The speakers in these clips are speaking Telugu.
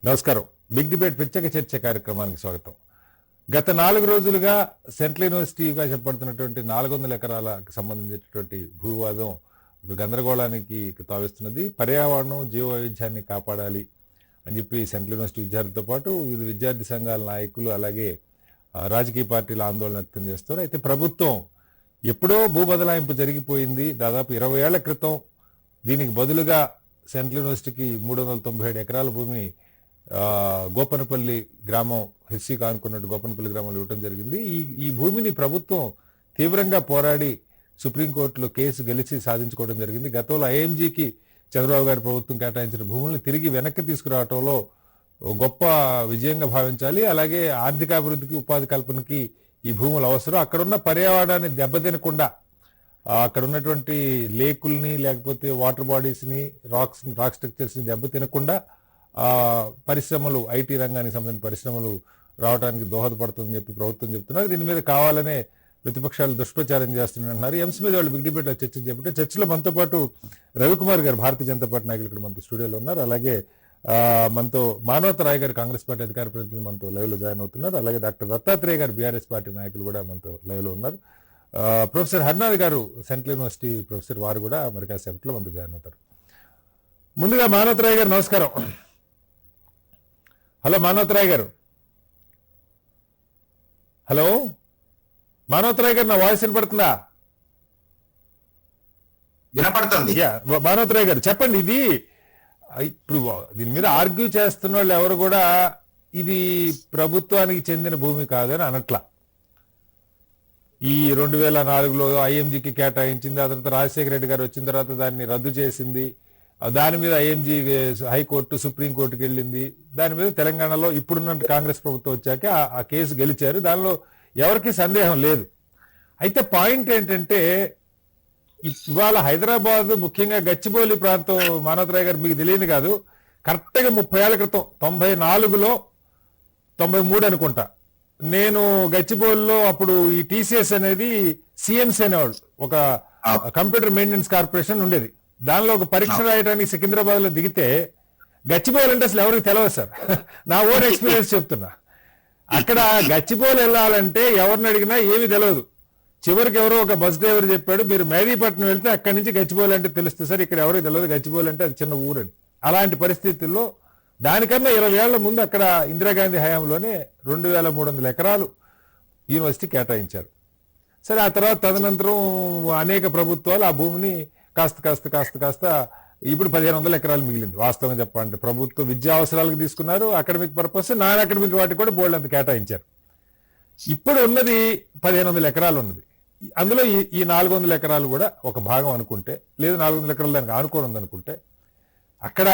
నమస్కారం. బిగ్ డిబేట్ ప్రత్యేక చర్చ కార్యక్రమానికి స్వాగతం. గత 4 రోజులుగా సెంట్రల్ యూనివర్సిటీగా చెప్పబడుతున్నటువంటి 400 ఎకరాలకు సంబంధించినటువంటి భూవివాదం ఒక గందరగోళానికి తావిస్తున్నది. పర్యావరణం, జీవ వైవిధ్యాన్ని కాపాడాలి అని చెప్పి సెంట్రల్ యూనివర్సిటీ విద్యార్థులతో పాటు వివిధ విద్యార్థి సంఘాల నాయకులు అలాగే రాజకీయ పార్టీల ఆందోళన వ్యక్తం చేస్తారు. అయితే ప్రభుత్వం ఎప్పుడో భూ బదలాయింపు జరిగిపోయింది. దాదాపు 20 ఏళ్ల క్రితం దీనికి బదులుగా సెంట్రల్ యూనివర్సిటీకి 397 ఎకరాల భూమి గోపనపల్లి గ్రామం హెస్సీ కానుకున్నట్టు గోపనపల్లి గ్రామంలో ఇవ్వడం జరిగింది. ఈ భూమిని ప్రభుత్వం తీవ్రంగా పోరాడి సుప్రీంకోర్టులో కేసు గెలిచి సాధించుకోవడం జరిగింది. గతంలో ఐఎంజీకి చంద్రబాబు గారి ప్రభుత్వం కేటాయించిన భూములను తిరిగి వెనక్కి తీసుకురావడంలో గొప్ప విజయంగా భావించాలి. అలాగే ఆర్థికాభివృద్ధికి, ఉపాధి కల్పనకి ఈ భూములు అవసరం. అక్కడున్న పర్యావరణాన్ని దెబ్బతినకుండా అక్కడ ఉన్నటువంటి లేకుల్ని లేకపోతే వాటర్ బాడీస్ని రాక్ స్ట్రక్చర్స్ని దెబ్బతినకుండా పరిశ్రమలు, ఐటీ రంగానికి సంబంధించిన పరిశ్రమలు రావడానికి దోహదపడుతుందని చెప్పి ప్రభుత్వం చెప్తున్నారు. దీని మీద కావాలనే ప్రతిపక్షాలు దుష్ప్రచారం చేస్తున్నారంటున్నారు. ఈ అంశం మీద వాళ్ళు బిగ్ డిబేట్లో చర్చించేపట్టే చర్చలో మనతో పాటు రవికుమార్ గారు భారతీయ జనతా పార్టీ నాయకులు ఇక్కడ మనతో స్టూడియోలో ఉన్నారు. అలాగే మనతో మానవత రాయ్ గారు కాంగ్రెస్ పార్టీ అధికార ప్రతినిధి మనతో లైవ్ లో జాయిన్ అవుతున్నారు. అలాగే డాక్టర్ దత్తాత్రేయ గారు బీఆర్ఎస్ పార్టీ నాయకులు కూడా మనతో లైవ్ లో ఉన్నారు. ప్రొఫెసర్ హర్నాథ్ గారు సెంట్రల్ యూనివర్సిటీ ప్రొఫెసర్, వారు కూడా మరి కాసేపట్లో మనతో జాయిన్ అవుతారు. ముందుగా మానవత రాయ్ గారు నమస్కారం. హలో మానవతరాయ్ గారు. హలో మానవతరాయ్ గారు, నా వాయిస్ వినపడుతుందా? వినపడుతుంది. మానవతరాయ్ గారు చెప్పండి. ఇది ఇప్పుడు దీని మీద ఆర్గ్యూ చేస్తున్న వాళ్ళు ఎవరు కూడా ఇది ప్రభుత్వానికి చెందిన భూమి కాదని అనట్లా. ఈ 2004లో ఐఎంజీకి కేటాయించింది, ఆ తర్వాత రాజశేఖర రెడ్డి గారు వచ్చిన తర్వాత దాన్ని రద్దు చేసింది. దాని మీద ఐఎంజీ హైకోర్టు, సుప్రీంకోర్టుకి వెళ్ళింది. దాని మీద తెలంగాణలో ఇప్పుడున్న కాంగ్రెస్ ప్రభుత్వం వచ్చాక ఆ కేసు గెలిచారు. దానిలో ఎవరికి సందేహం లేదు. అయితే పాయింట్ ఏంటంటే ఇవాళ హైదరాబాద్, ముఖ్యంగా గచ్చిబౌలి ప్రాంతం, మానవతరాయ్ గారు మీకు తెలియదు కాదు, కరెక్ట్గా 30 ఏళ్ల క్రితం 94లో 93 అనుకుంటా, నేను గచ్చిబౌలిలో అప్పుడు ఈ టీసీఎస్ అనేది సిఎంసీ అనేవాళ్ళు, ఒక కంప్యూటర్ మెయింటెనెన్స్ కార్పొరేషన్ ఉండేది. దానిలో ఒక పరీక్ష రాయడానికి సికింద్రాబాద్ లో దిగితే గచ్చిబౌలి అంటే అసలు ఎవరికి తెలియదు సార్. నా ఓన్ ఎక్స్పీరియన్స్ చెప్తున్నా. అక్కడ గచ్చిబౌలి వెళ్ళాలంటే ఎవరిని అడిగినా ఏమీ తెలియదు. చివరికి ఎవరో ఒక బస్ డ్రైవర్ చెప్పాడు, మీరు మేదీపట్నం వెళ్తే అక్కడి నుంచి గచ్చిబౌలి అంటే తెలుస్తుంది సార్, ఇక్కడ ఎవరికి తెలియదు, గచ్చిబౌలి అంటే అది చిన్న ఊరని. అలాంటి పరిస్థితుల్లో దానికన్నా 20 ఏళ్ల ముందు అక్కడ ఇందిరాగాంధీ హయాంలోనే 2300 ఎకరాలు యూనివర్సిటీ కేటాయించారు. సరే, ఆ తర్వాత తదనంతరం అనేక ప్రభుత్వాలు ఆ భూమిని కాస్త ఇప్పుడు 1500 ఎకరాలు మిగిలింది. వాస్తవంగా చెప్పాలంటే ప్రభుత్వ విద్యా అవసరాలకు తీసుకున్నారు, అకాడమిక్ పర్పస్, నాన్ అకాడమిక్ వాటికి కూడా బోల్డ్ అంత కేటాయించారు. ఇప్పుడు ఉన్నది 1500 ఎకరాలు ఉన్నది. అందులో ఈ 400 ఎకరాలు కూడా ఒక భాగం అనుకుంటే, లేదు 400 ఎకరాలు దానికి ఆనుకోని ఉందనుకుంటే, అక్కడ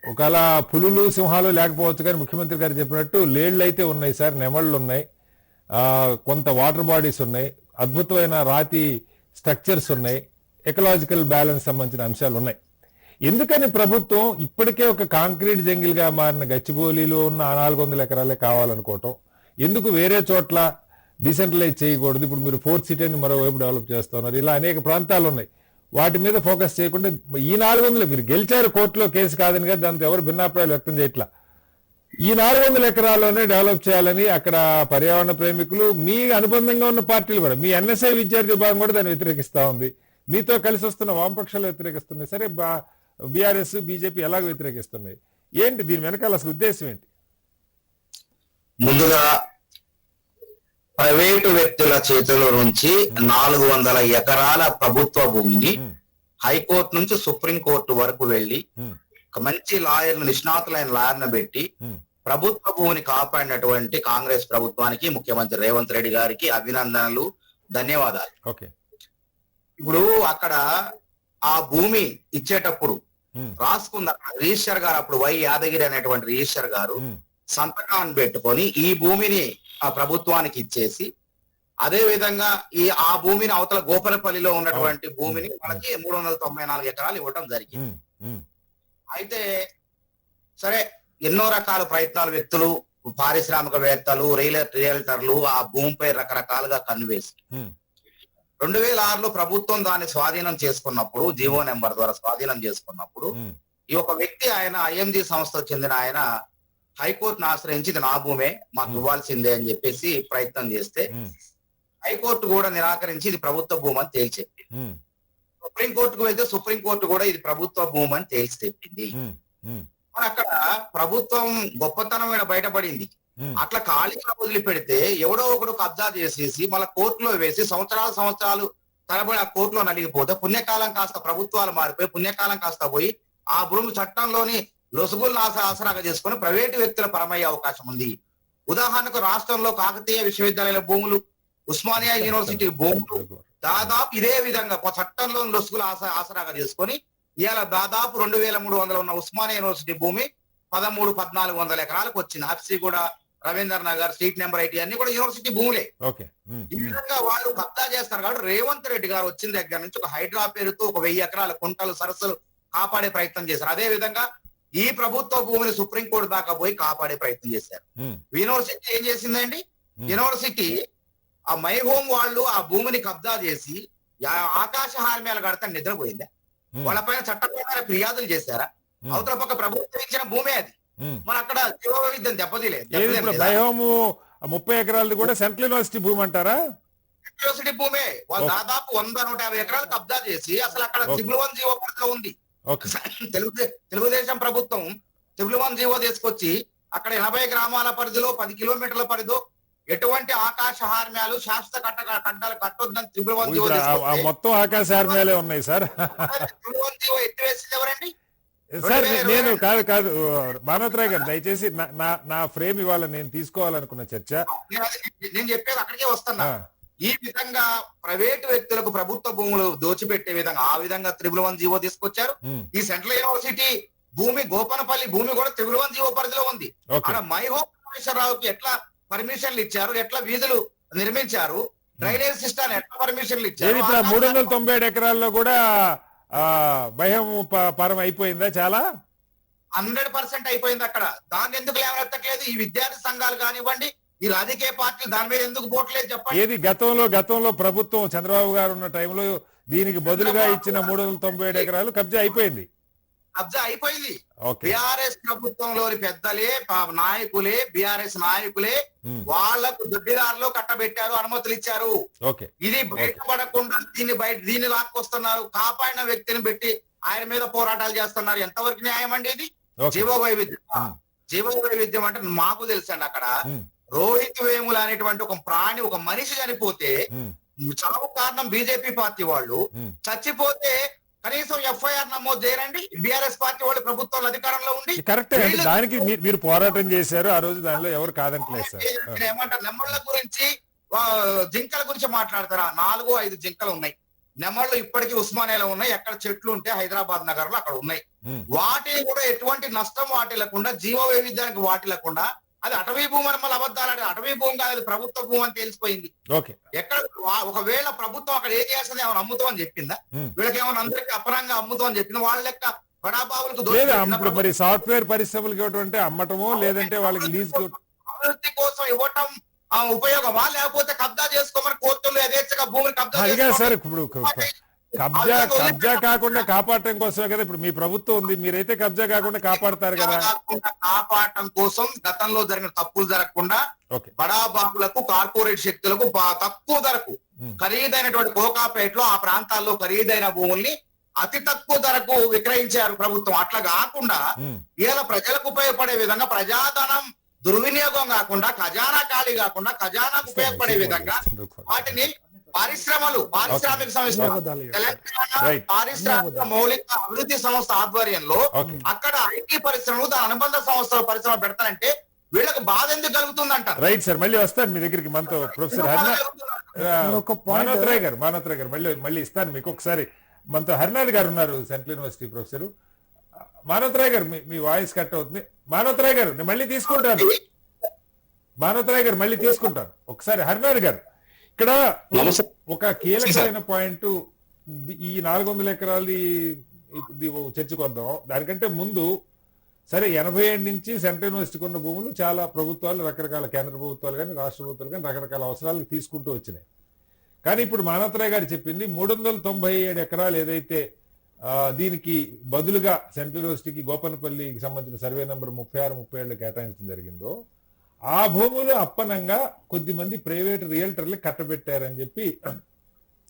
ఒకవేళ పులులు, సింహాలు లేకపోవచ్చు, కానీ ముఖ్యమంత్రి గారు చెప్పినట్టు లేళ్లు అయితే ఉన్నాయి సార్, నెమళ్ళు ఉన్నాయి, కొంత వాటర్ బాడీస్ ఉన్నాయి, అద్భుతమైన రాతి స్ట్రక్చర్స్ ఉన్నాయి, ఎకలాజికల్ బ్యాలెన్స్ సంబంధించిన అంశాలు ఉన్నాయి. ఎందుకని ప్రభుత్వం ఇప్పటికే ఒక కాంక్రీట్ జంగిల్ గా మారిన గచ్చిబౌలిలో ఉన్న 400 ఎకరాలే కావాలనుకోవటం, ఎందుకు వేరే చోట్ల డీసెంట్రలైజ్ చేయకూడదు? ఇప్పుడు మీరు 4th సిటీని మరోవైపు డెవలప్ చేస్తున్నారు, ఇలా అనేక ప్రాంతాలు ఉన్నాయి, వాటి మీద ఫోకస్ చేయకుండా ఈ 400 మీరు గెలిచారు కోర్టులో కేసు కాదని కదా, దాంతో ఎవరు భిన్నాభిప్రాయాలు వ్యక్తం చేయట్లా. ఈ 400 ఎకరాల్లోనే డెవలప్ చేయాలని అక్కడ పర్యావరణ ప్రేమికులు, మీ అనుబంధంగా ఉన్న పార్టీలు కూడా, మీ ఎన్ఎస్ఐ విద్యార్థి విభాగం కూడా దాన్ని వ్యతిరేకిస్తా ఉంది, మీతో కలిసి వస్తున్న వామపక్షాలు వ్యతిరేకిస్తున్నాయి. సరే, బీఆర్ఎస్, బీజేపీ ఎలాగ వ్యతిరేకిస్తున్నాయి? ఏంటి దీని వెనకాల అసలు ఉద్దేశం ఏంటి? ముందుగా ప్రైవేటు వ్యక్తుల చేతుల నుంచి 400 ఎకరాల ప్రభుత్వ భూమిని హైకోర్టు నుంచి సుప్రీంకోర్టు వరకు వెళ్లి ఒక మంచి లాయర్ను, నిష్ణాతులైన లాయర్ను పెట్టి ప్రభుత్వ భూమిని కాపాడినటువంటి కాంగ్రెస్ ప్రభుత్వానికి, ముఖ్యమంత్రి రేవంత్ రెడ్డి గారికి అభినందనలు, ధన్యవాదాలు. ఓకే. ఇప్పుడు అక్కడ ఆ భూమి ఇచ్చేటప్పుడు రాసుకుంది రిజిస్టర్ గారు, అప్పుడు వై యాదగిరి అనేటువంటి రిజిస్టర్ గారు సంతకాన్ని పెట్టుకొని ఈ భూమిని ఆ ప్రభుత్వానికి ఇచ్చేసి, అదే విధంగా ఆ భూమిని అవతల గోపనపల్లిలో ఉన్నటువంటి భూమిని మనకి 394 ఎకరాలు ఇవ్వటం జరిగింది. అయితే సరే, ఎన్నో రకాల ప్రయత్నాలు, వ్యక్తులు, పారిశ్రామికవేత్తలు, రియల్టర్లు ఆ భూమిపై రకరకాలుగా కన్నువేసి 2006లో ప్రభుత్వం దాన్ని స్వాధీనం చేసుకున్నప్పుడు, జీవో నెంబర్ ద్వారా స్వాధీనం చేసుకున్నప్పుడు ఈ ఒక వ్యక్తి ఆయన ఐఎంజీ సంస్థకు చెందిన ఆయన హైకోర్టును ఆశ్రయించి ఇది నా భూమే మాకు ఇవ్వాల్సిందే అని చెప్పేసి ప్రయత్నం చేస్తే హైకోర్టు కూడా నిరాకరించి ఇది ప్రభుత్వ భూమి అని తేల్చి చెప్పింది. సుప్రీంకోర్టుకు వెళ్తే సుప్రీంకోర్టు కూడా ఇది ప్రభుత్వ భూమి అని తేల్చి చెప్పింది. మరి అక్కడ ప్రభుత్వం గొప్పతనం బయటపడింది. అట్లా ఖాళీగా వదిలిపెడితే ఎవడో ఒకడు కబ్జా చేసేసి మళ్ళీ కోర్టులో వేసి సంవత్సరాలు తరబడి ఆ కోర్టులో నలిగిపోతే పుణ్యకాలం కాస్త ప్రభుత్వాలు మారిపోయి పుణ్యకాలం కాస్త పోయి ఆ భూమి చట్టంలోని లొసుగులను ఆసరాగా చేసుకుని ప్రైవేటు వ్యక్తుల పరమయ్యే అవకాశం ఉంది. ఉదాహరణకు రాష్ట్రంలో కాకతీయ విశ్వవిద్యాలయాల భూములు, ఉస్మానియా యూనివర్సిటీ భూములు దాదాపు ఇదే విధంగా చట్టంలో లొసుగులు ఆసరాగా చేసుకొని ఇవాళ దాదాపు 2300 ఉన్న ఉస్మానియా యూనివర్సిటీ భూమి 1300-1400 ఎకరాలకు వచ్చింది. హబ్సిగూడ, రవీంద్ర నగర్, స్ట్రీట్ నెంబర్ 80 అన్ని కూడా యూనివర్సిటీ భూములే. ఈ విధంగా వాళ్ళు కబ్జా చేస్తారు కాబట్టి రేవంత్ రెడ్డి గారు వచ్చిన దగ్గర నుంచి ఒక హైడ్రా పేరుతో 1000 ఎకరాల కుంటలు సరస్సులు కాపాడే ప్రయత్నం చేశారు. అదే విధంగా ఈ ప్రభుత్వ భూమిని సుప్రీంకోర్టు దాకా పోయి కాపాడే ప్రయత్నం చేశారు. యూనివర్సిటీ ఏం చేసిందండి? యూనివర్సిటీ ఆ మై హోమ్ వాళ్ళు ఆ భూమిని కబ్జా చేసి ఆకాశ హార్మ్యాలు కడతా నిద్రపోయిందా? వాళ్ళపైన చట్టప్రకారం ఫిర్యాదులు చేశారా? అవతల పక్క ప్రభుత్వం ఇచ్చిన భూమే అది. మరి అక్కడ జీవ వైవిధ్యం దెబ్బతీలేదు. 30 ఎకరాలది కూడా సెంట్రల్ యూనివర్సిటీ భూమి అంటారా? యూనివర్సిటీ భూమే. వాళ్ళు దాదాపు 100-150 ఎకరాలు కబ్జా చేసి అసలు అక్కడ ట్రిపుల్ 1 జీవో పరిధిలో ఉంది. తెలుగుదేశం ప్రభుత్వం ట్రిపుల్ 1 జీవో తీసుకొచ్చి అక్కడ 80 గ్రామాల పరిధిలో 10 కిలోమీటర్ల పరిధిలో ఎటువంటి ఆకాశ హార్మ్యాలు శాశ్వత కట్టడాలు కట్టొద్దని ట్రిపుల్ 1 జీవో మొత్తం ఆకాశ హార్మ్యాలే ఉన్నాయి సార్. ట్రిపుల్ 1 జీవో ఎత్తివేసింది ఎవరండి? సార్ నేను కాదు మానవరాయ్ గారు, దయచేసి నా ఫ్రేమ్ ఇవాళ నేను తీసుకోవాలనుకున్న చర్చ. నేను చెప్పేది అక్కడికే వస్తున్నా. ఈ విధంగా ప్రైవేటు వ్యక్తులకు ప్రభుత్వ భూములు దోచిపెట్టే విధంగా ఆ విధంగా ట్రిపుల్ 1 జీవో తీసుకొచ్చారు. ఈ సెంట్రల్ యూనివర్సిటీ భూమి గోపనపల్లి భూమి కూడా ట్రిపుల్ 1 జీవో పరిధిలో ఉంది. అక్కడ మై హోమ్ రావుకి ఎట్లా పర్మిషన్లు ఇచ్చారు, ఎట్లా వీధులు నిర్మించారు, డ్రైనేజ్ సిస్టమ్ ఎట్లా పర్మిషన్లు ఇచ్చారు. 397 ఎకరాల్లో కూడా భయం పరం అయిపోయిందా? చాలా 100% అయిపోయింది అక్కడ. దాన్ని ఎందుకు లేవనెత్తట్లేదు ఈ విద్యార్థి సంఘాలు కానివ్వండి, ఈ రాజకీయ పార్టీలు దాని మీద ఎందుకు పోవట్లేదు చెప్పండి. ఏది గతంలో ప్రభుత్వం చంద్రబాబు గారు ఉన్న టైంలో దీనికి బదులుగా ఇచ్చిన 397 ఎకరాలు కబ్జా అయిపోయింది. బీఆర్ఎస్ ప్రభుత్వంలోని పెద్దలే నాయకులే బీఆర్ఎస్ నాయకులే వాళ్లకు దొడ్డిదారులో కట్టబెట్టారు, అనుమతులు ఇచ్చారు. ఇది బయటపడకుండా దీన్ని లాక్కొస్తున్నారు. కాపాడిన వ్యక్తిని పెట్టి ఆయన మీద పోరాటాలు చేస్తున్నారు. ఎంతవరకు న్యాయం అండి ఇది? జీవ వైవిధ్యం అంటే మాకు తెలుసండి. అక్కడ రోహిత్ వేముల అనేటువంటి ఒక ప్రాణి, ఒక మనిషి చనిపోతే చావు కారణం బీజేపీ పార్టీ వాళ్ళు, చచ్చిపోతే కనీసం ఎఫ్ఐఆర్ నమోదు చేయరండి బీఆర్ఎస్ పార్టీ వాళ్ళు ప్రభుత్వంలో అధికారంలో ఉండి. కరెక్ట్, దానికి మీరు పోరాటం చేశారు ఆ రోజు, దానిలో ఎవరు కాదంటలేదు సార్. ఏమంటారు నెమ్మళ్ళ గురించి, జింకల గురించి మాట్లాడతారా? 4-5 జింకలు ఉన్నాయి. నెమ్మళ్ళు ఇప్పటికీ ఉస్మానియాలో ఉన్నాయి. ఎక్కడ చెట్లు ఉంటే హైదరాబాద్ నగర్ లో అక్కడ ఉన్నాయి. వాటిని కూడా ఎటువంటి నష్టం వాటిల్లకుండా, జీవ వైవిధ్యానికి వాటిల్లకుండా, అది అటవీ భూమి అని మళ్ళీ అబద్ధాలు. అటవీ భూమి కాదు, ప్రభుత్వ భూమి అని తెలిసిపోయింది. ఎక్కడ ఒకవేళ ప్రభుత్వం అక్కడ ఏం చేస్తుంది, ఏమైనా అమ్ముతామని చెప్పిందా? వీళ్ళకి ఏమైనా అందరికీ అపరంగా అమ్ముతామని చెప్పిందా? వాళ్ళ లెక్క బడాబాబులకు మరి సాఫ్ట్వేర్ పరిశ్రమలకు ఇవ్వటం అమ్మటమో లేదంటే వాళ్ళకి లీజ్ అభివృద్ధి కోసం ఇవ్వటం ఉపయోగమా? లేకపోతే కబ్జా చేసుకోమని కోర్టులు యథేచ్ఛగా భూమిని కబ్జా సార్. ఇప్పుడు కబ్జా కాకుండా కాపాడటం కోసమే కదా ఇప్పుడు మీ ప్రభుత్వం ఉంది. మీరైతే కబ్జా కాకుండా కాపాడతారు కదా. కాపాడటం కోసం గతంలో జరిగిన తప్పులు జరగకుండా బడాబాబులకు, కార్పొరేట్ శక్తులకు తక్కువ ధరకు ఖరీదైనటువంటి కోకాపేటలో ఆ ప్రాంతాల్లో ఖరీదైన భూముల్ని అతి తక్కువ ధరకు విక్రయించారు ప్రభుత్వం. అట్లా కాకుండా ఇలా ప్రజలకు ఉపయోగపడే విధంగా, ప్రజాధనం దుర్వినియోగం కాకుండా, ఖజానా ఖాళీ కాకుండా ఖజానాకు ఉపయోగపడే విధంగా వాటిని పారిశ్రామిక సంస్థ, తెలంగాణ పారిశ్రామిక మౌలిక అభివృద్ధి సంస్థ ఆధ్వర్యంలో అక్కడ ఐటీ పరిశ్రమలు, దాని అనుబంధ సంస్థల పరిశ్రమలు పెడతారంటే వీళ్ళకి బాధ ఎందుకు కలుగుతుందంట. రైట్ సార్, మళ్ళీ వస్తాను మీ దగ్గరికి. మనతో ప్రొఫెసర్ మానవరాయ్ గారు మళ్ళీ ఇస్తాను మీకు ఒకసారి. మనతో హరినాథ్ గారు ఉన్నారు, సెంట్రల్ యూనివర్సిటీ ప్రొఫెసర్. మానవరాయ్ గారు మీ వాయిస్ కట్ అవుతుంది. మానవరాయ్ గారు నేను మళ్ళీ తీసుకుంటాను. ఒకసారి హరినాథ్ గారు, ఇక్కడ ఒక కీలకమైన పాయింట్, ఈ 400 ఎకరాలు చర్చకు వద్దాం. దానికంటే ముందు సరే 87 నుంచి సెంట్రల్ యూనివర్సిటీకి ఉన్న భూములు చాలా ప్రభుత్వాలు, రకరకాల కేంద్ర ప్రభుత్వాలు కానీ రాష్ట్ర ప్రభుత్వాలు కానీ రకరకాల అవసరాలకు తీసుకుంటూ వచ్చినాయి. కానీ ఇప్పుడు మానవరాయ్ గారు చెప్పింది 397 ఎకరాలు ఏదైతే దీనికి బదులుగా సెంట్రల్ యూనివర్సిటీకి గోపనపల్లికి సంబంధించిన సర్వే నెంబర్ 36, 37 కేటాయించడం జరిగిందో ఆ భూములు అప్పనంగా కొద్దిమంది ప్రైవేట్ రియల్టర్లు కట్టబెట్టారని చెప్పి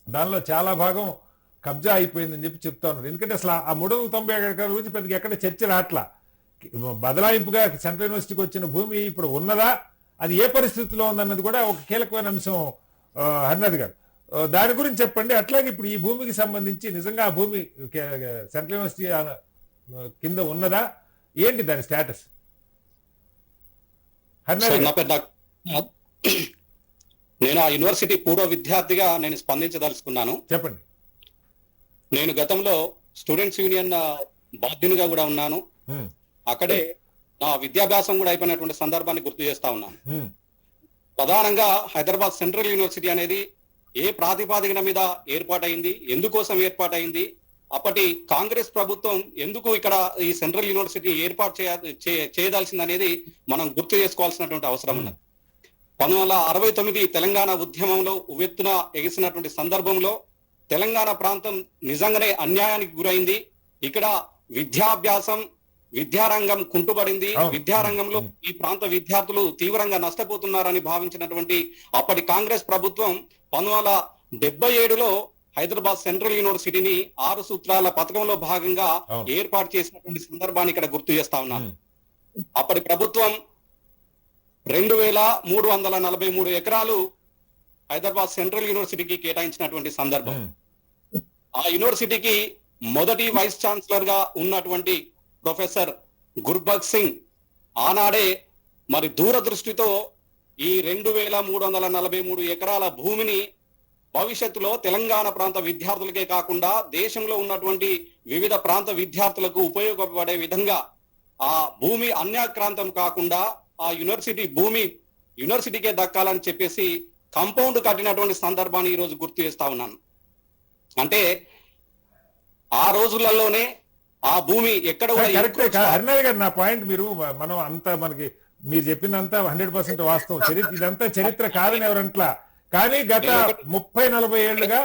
దానిలో చాలా భాగం కబ్జా అయిపోయిందని చెప్పి చెప్తా ఉన్నారు. ఎందుకంటే అసలు ఆ 390 ఎకరాల గురించి పెద్దగా ఎక్కడ చర్చ రాట్లా. బదలాయింపుగా సెంట్రల్ యూనివర్సిటీకి వచ్చిన భూమి ఇప్పుడు ఉన్నదా, అది ఏ పరిస్థితిలో ఉందన్నది కూడా ఒక కీలకమైన అంశం. హరినాథ్ గారు దాని గురించి చెప్పండి. అట్లాగే ఇప్పుడు ఈ భూమికి సంబంధించి నిజంగా ఆ భూమి సెంట్రల్ యూనివర్సిటీ కింద ఉన్నదా, ఏంటి దాని స్టేటస్? నేను ఆ యూనివర్సిటీ పూర్వ విద్యార్థిగా నేను స్పందించదలుచుకున్నాను. చెప్పండి. నేను గతంలో స్టూడెంట్స్ యూనియన్ బాధ్యునిగా కూడా ఉన్నాను. అక్కడే నా విద్యాభ్యాసం కూడా అయిపోయినటువంటి సందర్భాన్ని గుర్తు చేస్తా ఉన్నాను. ప్రధానంగా హైదరాబాద్ సెంట్రల్ యూనివర్సిటీ అనేది ఏ ప్రాతిపాదికన మీద ఏర్పాటైంది, ఎందుకోసం ఏర్పాటైంది, అప్పటి కాంగ్రెస్ ప్రభుత్వం ఎందుకు ఇక్కడ ఈ సెంట్రల్ యూనివర్సిటీ ఏర్పాటు చేయదలసింది అనేది మనం గుర్తు చేసుకోవాల్సినటువంటి అవసరం ఉన్నది. 1969 తెలంగాణ ఉద్యమంలో ఉవ్వెత్తున ఎగిసినటువంటి సందర్భంలో తెలంగాణ ప్రాంతం నిజంగానే అన్యాయానికి గురైంది. ఇక్కడ విద్యాభ్యాసం, విద్యారంగం కుంటుపడింది. విద్యారంగంలో ఈ ప్రాంత విద్యార్థులు తీవ్రంగా నష్టపోతున్నారని భావించినటువంటి అప్పటి కాంగ్రెస్ ప్రభుత్వం 1977లో హైదరాబాద్ సెంట్రల్ యూనివర్సిటీని 6 సూత్రాల పథకంలో భాగంగా ఏర్పాటు చేసినటువంటి సందర్భాన్ని ఇక్కడ గుర్తు చేస్తా ఉన్నాను. అప్పటి ప్రభుత్వం 2343 ఎకరాలు హైదరాబాద్ సెంట్రల్ యూనివర్సిటీకి కేటాయించినటువంటి సందర్భం. ఆ యూనివర్సిటీకి మొదటి వైస్ ఛాన్సలర్ గా ఉన్నటువంటి ప్రొఫెసర్ గుర్బఖ్ సింగ్ ఆనాడే మరి దూరదృష్టితో ఈ 2343 ఎకరాల భూమిని భవిష్యత్తులో తెలంగాణ ప్రాంత విద్యార్థులకే కాకుండా దేశంలో ఉన్నటువంటి వివిధ ప్రాంత విద్యార్థులకు ఉపయోగపడే విధంగా ఆ భూమి అన్యాక్రాంతం కాకుండా ఆ యూనివర్సిటీ భూమి యూనివర్సిటీకే దక్కాలని చెప్పేసి కాంపౌండ్ కట్టినటువంటి సందర్భాన్ని ఈ రోజు గుర్తు చేస్తా ఉన్నాను. అంటే ఆ రోజులలోనే ఆ భూమి ఎక్కడ హరినాథ్ గారు, నా పాయింట్ మనం అంతా మీరు చెప్పిందంతా 100% వాస్తవం. ఇదంతా చరిత్ర కాదని ఎవరంట్లా. కానీ గత 30-40 ఏళ్లుగా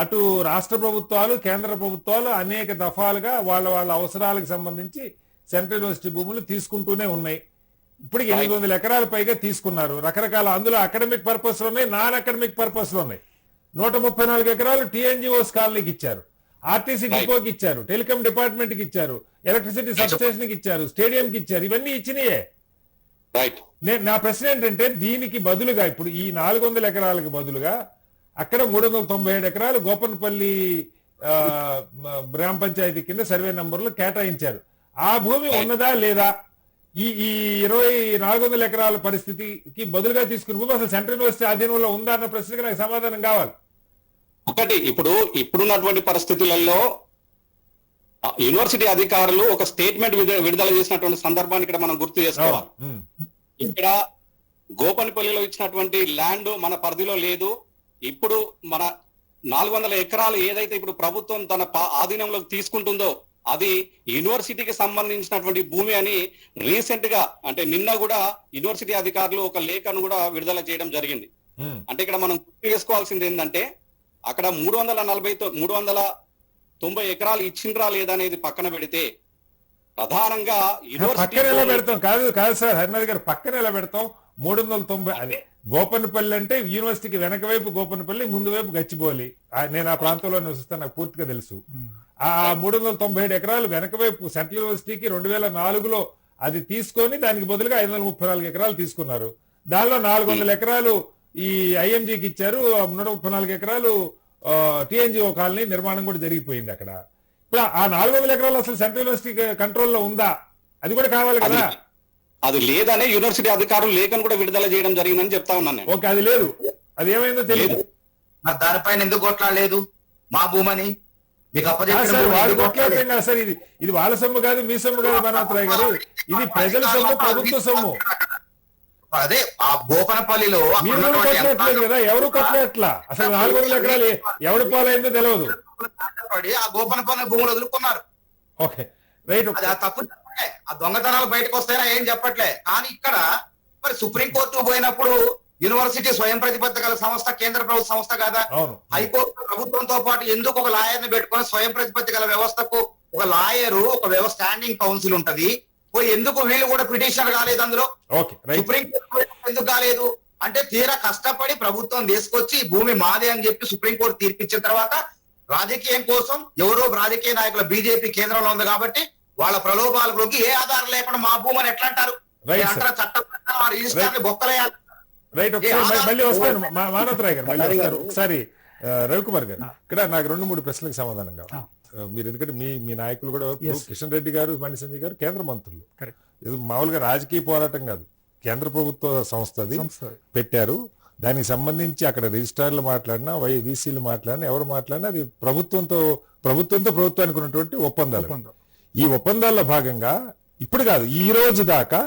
అటు రాష్ట్ర ప్రభుత్వాలు, కేంద్ర ప్రభుత్వాలు అనేక దఫాలుగా వాళ్ళ అవసరాలకు సంబంధించి సెంట్రల్ యూనివర్సిటీ భూములు తీసుకుంటూనే ఉన్నాయి. ఇప్పటికి 800 ఎకరాల పైగా తీసుకున్నారు. రకరకాల అందులో అకాడమిక్ పర్పస్లు ఉన్నాయి, నాన్ అకాడమిక్ పర్పస్లు ఉన్నాయి. 134 ఎకరాలు టీఎన్జిఓస్ కాలనీకి ఇచ్చారు, ఆర్టీసీ డిపోకి ఇచ్చారు, టెలికాం డిపార్ట్మెంట్ కి ఇచ్చారు, ఎలక్ట్రిసిటీ సబ్స్టేషన్ కి ఇచ్చారు, స్టేడియం కి ఇచ్చారు. ఇవన్నీ ఇచ్చినాయే. నా ప్రశ్న ఏంటంటే దీనికి బదులుగా ఇప్పుడు ఈ 400 ఎకరాలకు బదులుగా అక్కడ 397 ఎకరాలు గోపనపల్లి గ్రామ పంచాయతీ కింద సర్వే నంబర్లు కేటాయించారు. ఆ భూమి ఉన్నదా లేదా? ఈ 400 ఎకరాల పరిస్థితికి బదులుగా తీసుకున్న భూమి అసలు సెంట్రల్ యూనివర్సిటీ ఆధీనంలో ఉందా అన్న ప్రశ్నకి నాకు సమాధానం కావాలి. ఒకటి, ఇప్పుడున్నటువంటి పరిస్థితులలో యూనివర్సిటీ అధికారులు ఒక స్టేట్మెంట్ విడుదల చేసినటువంటి సందర్భాన్ని ఇక్కడ మనం గుర్తు చేసుకోవాలి. ఇక్కడ గోపనపల్లిలో ఇచ్చినటువంటి ల్యాండ్ మన పరిధిలో లేదు. ఇప్పుడు మన 400 ఎకరాలు ఏదైతే ఇప్పుడు ప్రభుత్వం తన ఆధీనంలోకి తీసుకుంటుందో అది యూనివర్సిటీకి సంబంధించినటువంటి భూమి అని రీసెంట్ గా, అంటే నిన్న కూడా యూనివర్సిటీ అధికారులు ఒక లేఖను కూడా విడుదల చేయడం జరిగింది. అంటే ఇక్కడ మనం గుర్తు చేసుకోవాల్సింది ఏంటంటే అక్కడ 390 ఎకరాలు ఇచ్చిండ్రా లేదా అనేది పక్కన పెడితే ప్రధానంగా పక్కన ఎలా పెడతాం? కాదు సార్ హరినాథ్ గారు, పక్కన ఎలా పెడతాం? 390 అదే గోపనపల్లి అంటే యూనివర్సిటీకి వెనక వైపు గోపనపల్లి, ముందు వైపు గచ్చిబౌలి. నేను ఆ ప్రాంతంలో నివసిస్తాను, నాకు పూర్తిగా తెలుసు. ఆ 397 ఎకరాలు వెనక వైపు సెంట్రల్ యూనివర్సిటీకి 2004లో అది తీసుకొని దానికి బదులుగా 534 ఎకరాలు తీసుకున్నారు. దానిలో 400 ఎకరాలు ఈ ఐఎంజీకి ఇచ్చారు, 134 ఎకరాలు టిఎన్జిఓ కాలనీ నిర్మాణం కూడా జరిగిపోయింది అక్కడ. ఇప్పుడు ఆ 400 ఎకరాలు అసలు సెంట్రల్ యూనివర్సిటీ కంట్రోల్లో ఉందా? అది కూడా కావాలి కదా. అది లేదనే యూనివర్సిటీ అధికారులు లేఖను కూడా విడుదల చేయడం జరిగిందని చెప్తా ఉన్నాను. ఓకే, అది లేదు, అది ఏమైందో తెలియదు. దానిపైన ఎందుకు కొట్లాడలేదు? మా భూమని మీకు కొట్లాడటం కాదు సార్, ఇది వాళ్ళ సొమ్ము కాదు, మీ సొమ్ము కాదు బనాథరాయ్ గారు, ఇది ప్రజల సొమ్ము, ప్రభుత్వ సొమ్ము. అదే ఆ గోపనపల్లిలో మీరు కొట్టట్లేదు కదా, ఎవరు కొట్టట్లా. అసలు 400 ఎకరాలు ఎవడి పాలైందో తెలియదు. ఆ గోపనపల్లి భూములు వదులుకున్నారు. Okay, right. తప్పు, ఆ దొంగతనాలు బయటకు వస్తాయని ఏం చెప్పట్లే. కానీ ఇక్కడ మరి సుప్రీంకోర్టు పోయినప్పుడు యూనివర్సిటీ స్వయం ప్రతిపత్తి గల సంస్థ, కేంద్ర ప్రభుత్వ సంస్థ కాదా? అవును. హైకోర్టు ప్రభుత్వంతో పాటు ఎందుకు ఒక లాయర్ని పెట్టుకొని స్వయం ప్రతిపత్తి గల వ్యవస్థకు ఒక లాయరు, ఒక స్టాండింగ్ కౌన్సిల్ ఉంటది, పోయి ఎందుకు వీళ్ళు కూడా పిటిషనర్ కాలేదు అందులో? Okay, right. సుప్రీంకోర్టు ఎందుకు కాలేదు అంటే తీరా కష్టపడి ప్రభుత్వం తీసుకొచ్చి ఈ భూమి మాదే అని చెప్పి సుప్రీంకోర్టు తీర్పిచ్చిన తర్వాత రాజకీయం కోసం ఎవరో రాజకీయ నాయకుల బీజేపీ కేంద్రంలో ఉంది కాబట్టి వాళ్ళ ప్రలోభాలకు ఏ ఆధారం లేకుండా మా భూమి అని ఎట్లా అంటారు? Right, sir. అంటారా చట్టం ప్రకారం ఆ రిజిస్ట్రార్ని బొక్కలేయాలి. రైట్. ఒకసారి మళ్ళీ వస్తాను మానవరాయ్ గారు, మళ్ళీ వస్తారు. ఒకసారి రవికుమార్ గారు, ఇక్కడ నాకు 2-3 ప్రశ్నలకు సమాధానం కావాలి. మీరు ఎందుకంటే మీ నాయకులు కూడా కిషన్ రెడ్డి గారు, బండి సంజయ్ గారు కేంద్ర మంత్రులు. ఇది మామూలుగా రాజకీయ పోరాటం కాదు, కేంద్ర ప్రభుత్వ సంస్థ అది పెట్టారు. దానికి సంబంధించి అక్కడ రిజిస్ట్రార్లు మాట్లాడినా, వీసీలు మాట్లాడినా, ఎవరు మాట్లాడినా అది ప్రభుత్వానికి ఉన్నటువంటి ఒప్పందాలు. ఈ ఒప్పందాల్లో భాగంగా ఇప్పుడు కాదు, ఈ రోజు దాకా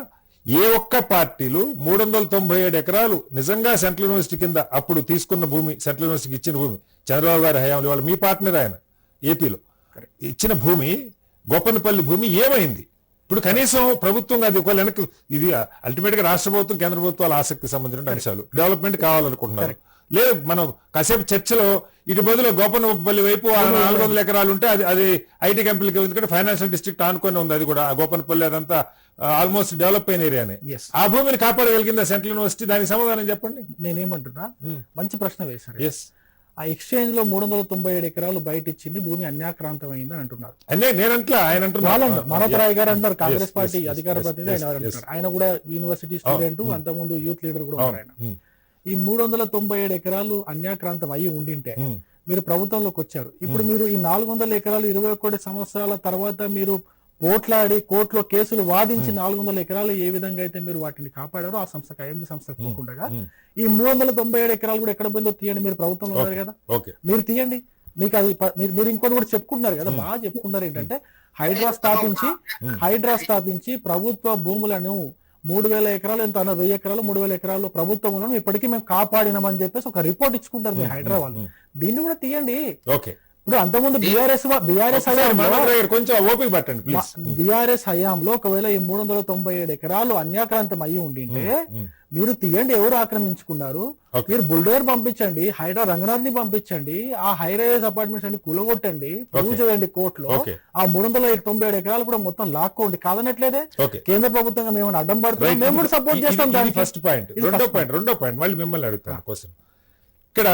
ఏ ఒక్క పార్టీలు 397 ఎకరాలు నిజంగా సెంట్రల్ యూనివర్సిటీ కింద అప్పుడు తీసుకున్న భూమి, సెంట్రల్ యూనివర్సిటీకి ఇచ్చిన భూమి, చంద్రబాబు గారి హయాంలో, వాళ్ళు మీ పార్ట్నర్ ఆయన ఏపీలో ఇచ్చిన భూమి, గోపనపల్లి భూమి ఏమైంది? ఇప్పుడు కనీసం ప్రభుత్వం అది ఒకవేళ వెనక్కి, ఇది అల్టిమేట్ గా రాష్ట్ర ప్రభుత్వం, కేంద్ర ప్రభుత్వాల ఆసక్తికి సంబంధించిన అంశాలు, డెవలప్మెంట్ కావాలనుకుంటున్నారు. లేదు మనం కాసేపు చర్చలో ఇటు బదులు గోపనపల్లి వైపు 400 ఎకరాలు ఉంటే అది ఐటీ కంపెనీకి, ఎందుకంటే ఫైనాన్షియల్ డిస్ట్రిక్ట్ ఆనుకొని ఉంది అది కూడా, ఆ గోపనపల్లి అదంతా ఆల్మోస్ట్ డెవలప్ అయిన ఏరియానే. ఆ భూమిని కాపాడగలిగిందా సెంట్రల్ యూనివర్సిటీ? దానికి సమాధానం చెప్పండి. నేనేమంటున్నా, మంచి ప్రశ్న వేశారు. ఆ ఎక్స్చేంజ్ లో 397 ఎకరాలు బయట ఇచ్చింది, భూమి అన్యాక్రాంతమైంది అని అంటున్నారు. నేనంట్లా ఆయన అంటున్నారు, మనోతరాయ్ గారు అంటారు, కాంగ్రెస్ పార్టీ అధికార ప్రతినిధి ఆయన అంటారు. ఆయన కూడా యూనివర్సిటీ స్టూడెంట్, అంతకుముందు యూత్ లీడర్ కూడా ఉన్నారు ఆయన. ఈ 397 ఎకరాలు అన్యాక్రాంతం అయ్యి ఉండింటే మీరు ప్రభుత్వంలోకి వచ్చారు. ఇప్పుడు మీరు ఈ 400 ఎకరాలు 21 సంవత్సరాల తర్వాత మీరు పోట్లాడి కోర్టులో కేసులు వాదించి 400 ఎకరాలు ఏ విధంగా అయితే మీరు వాటిని కాపాడారో ఆ సంస్థకు, ఐఎంజీ సంస్థకు పోకుండా ఈ 397 ఎకరాలు కూడా ఎక్కడ పోయిందో తీయండి. మీరు ప్రభుత్వంలో ఉన్నారు కదా, మీరు తీయండి. మీకు అది మీరు ఇంకోటి కూడా చెప్పుకుంటున్నారు కదా, బాగా చెప్పుకుంటారు. ఏంటంటే హైడ్రా స్థాపించి ప్రభుత్వ భూములను 3000 ఎకరాలు, ఎంత అన్న 1000 ఎకరాలు, 3000 ఎకరాలు ప్రభుత్వం ఇప్పటికీ మేము కాపాడినామని చెప్పేసి ఒక రిపోర్ట్ ఇచ్చుకుంటారు మీ హైడ్రా వాళ్ళు. దీన్ని కూడా తీయండి. ఇప్పుడు అంతకుముందు బీఆర్ఎస్ హయాంలో ఒకవేళ ఈ 397 ఎకరాలు అన్యాక్రాంతం అయ్యి ఉండింటే మీరు తీయండి. ఎవరు ఆక్రమించుకున్నారు? మీరు బుల్డోజర్ పంపించండి, హైడ్రా రంగనాథ్ ని పంపించండి, ఆ హై రైజ్ అపార్ట్మెంట్స్ అన్ని కూలగొట్టండి, ప్రూవ్ చేయండి కోర్టులో. ఆ 397 ఎకరాలు కూడా మొత్తం లాక్కోండి. కాదనట్లేదే, కేంద్ర ప్రభుత్వంగా మేము అడ్డం పడుతున్నాం, మేము కూడా సపోర్ట్ చేస్తాం. First point. రెండో పాయింట్ మళ్ళీ మిమ్మల్ని అడుగుతాను క్వశ్చన్. ఇక్కడ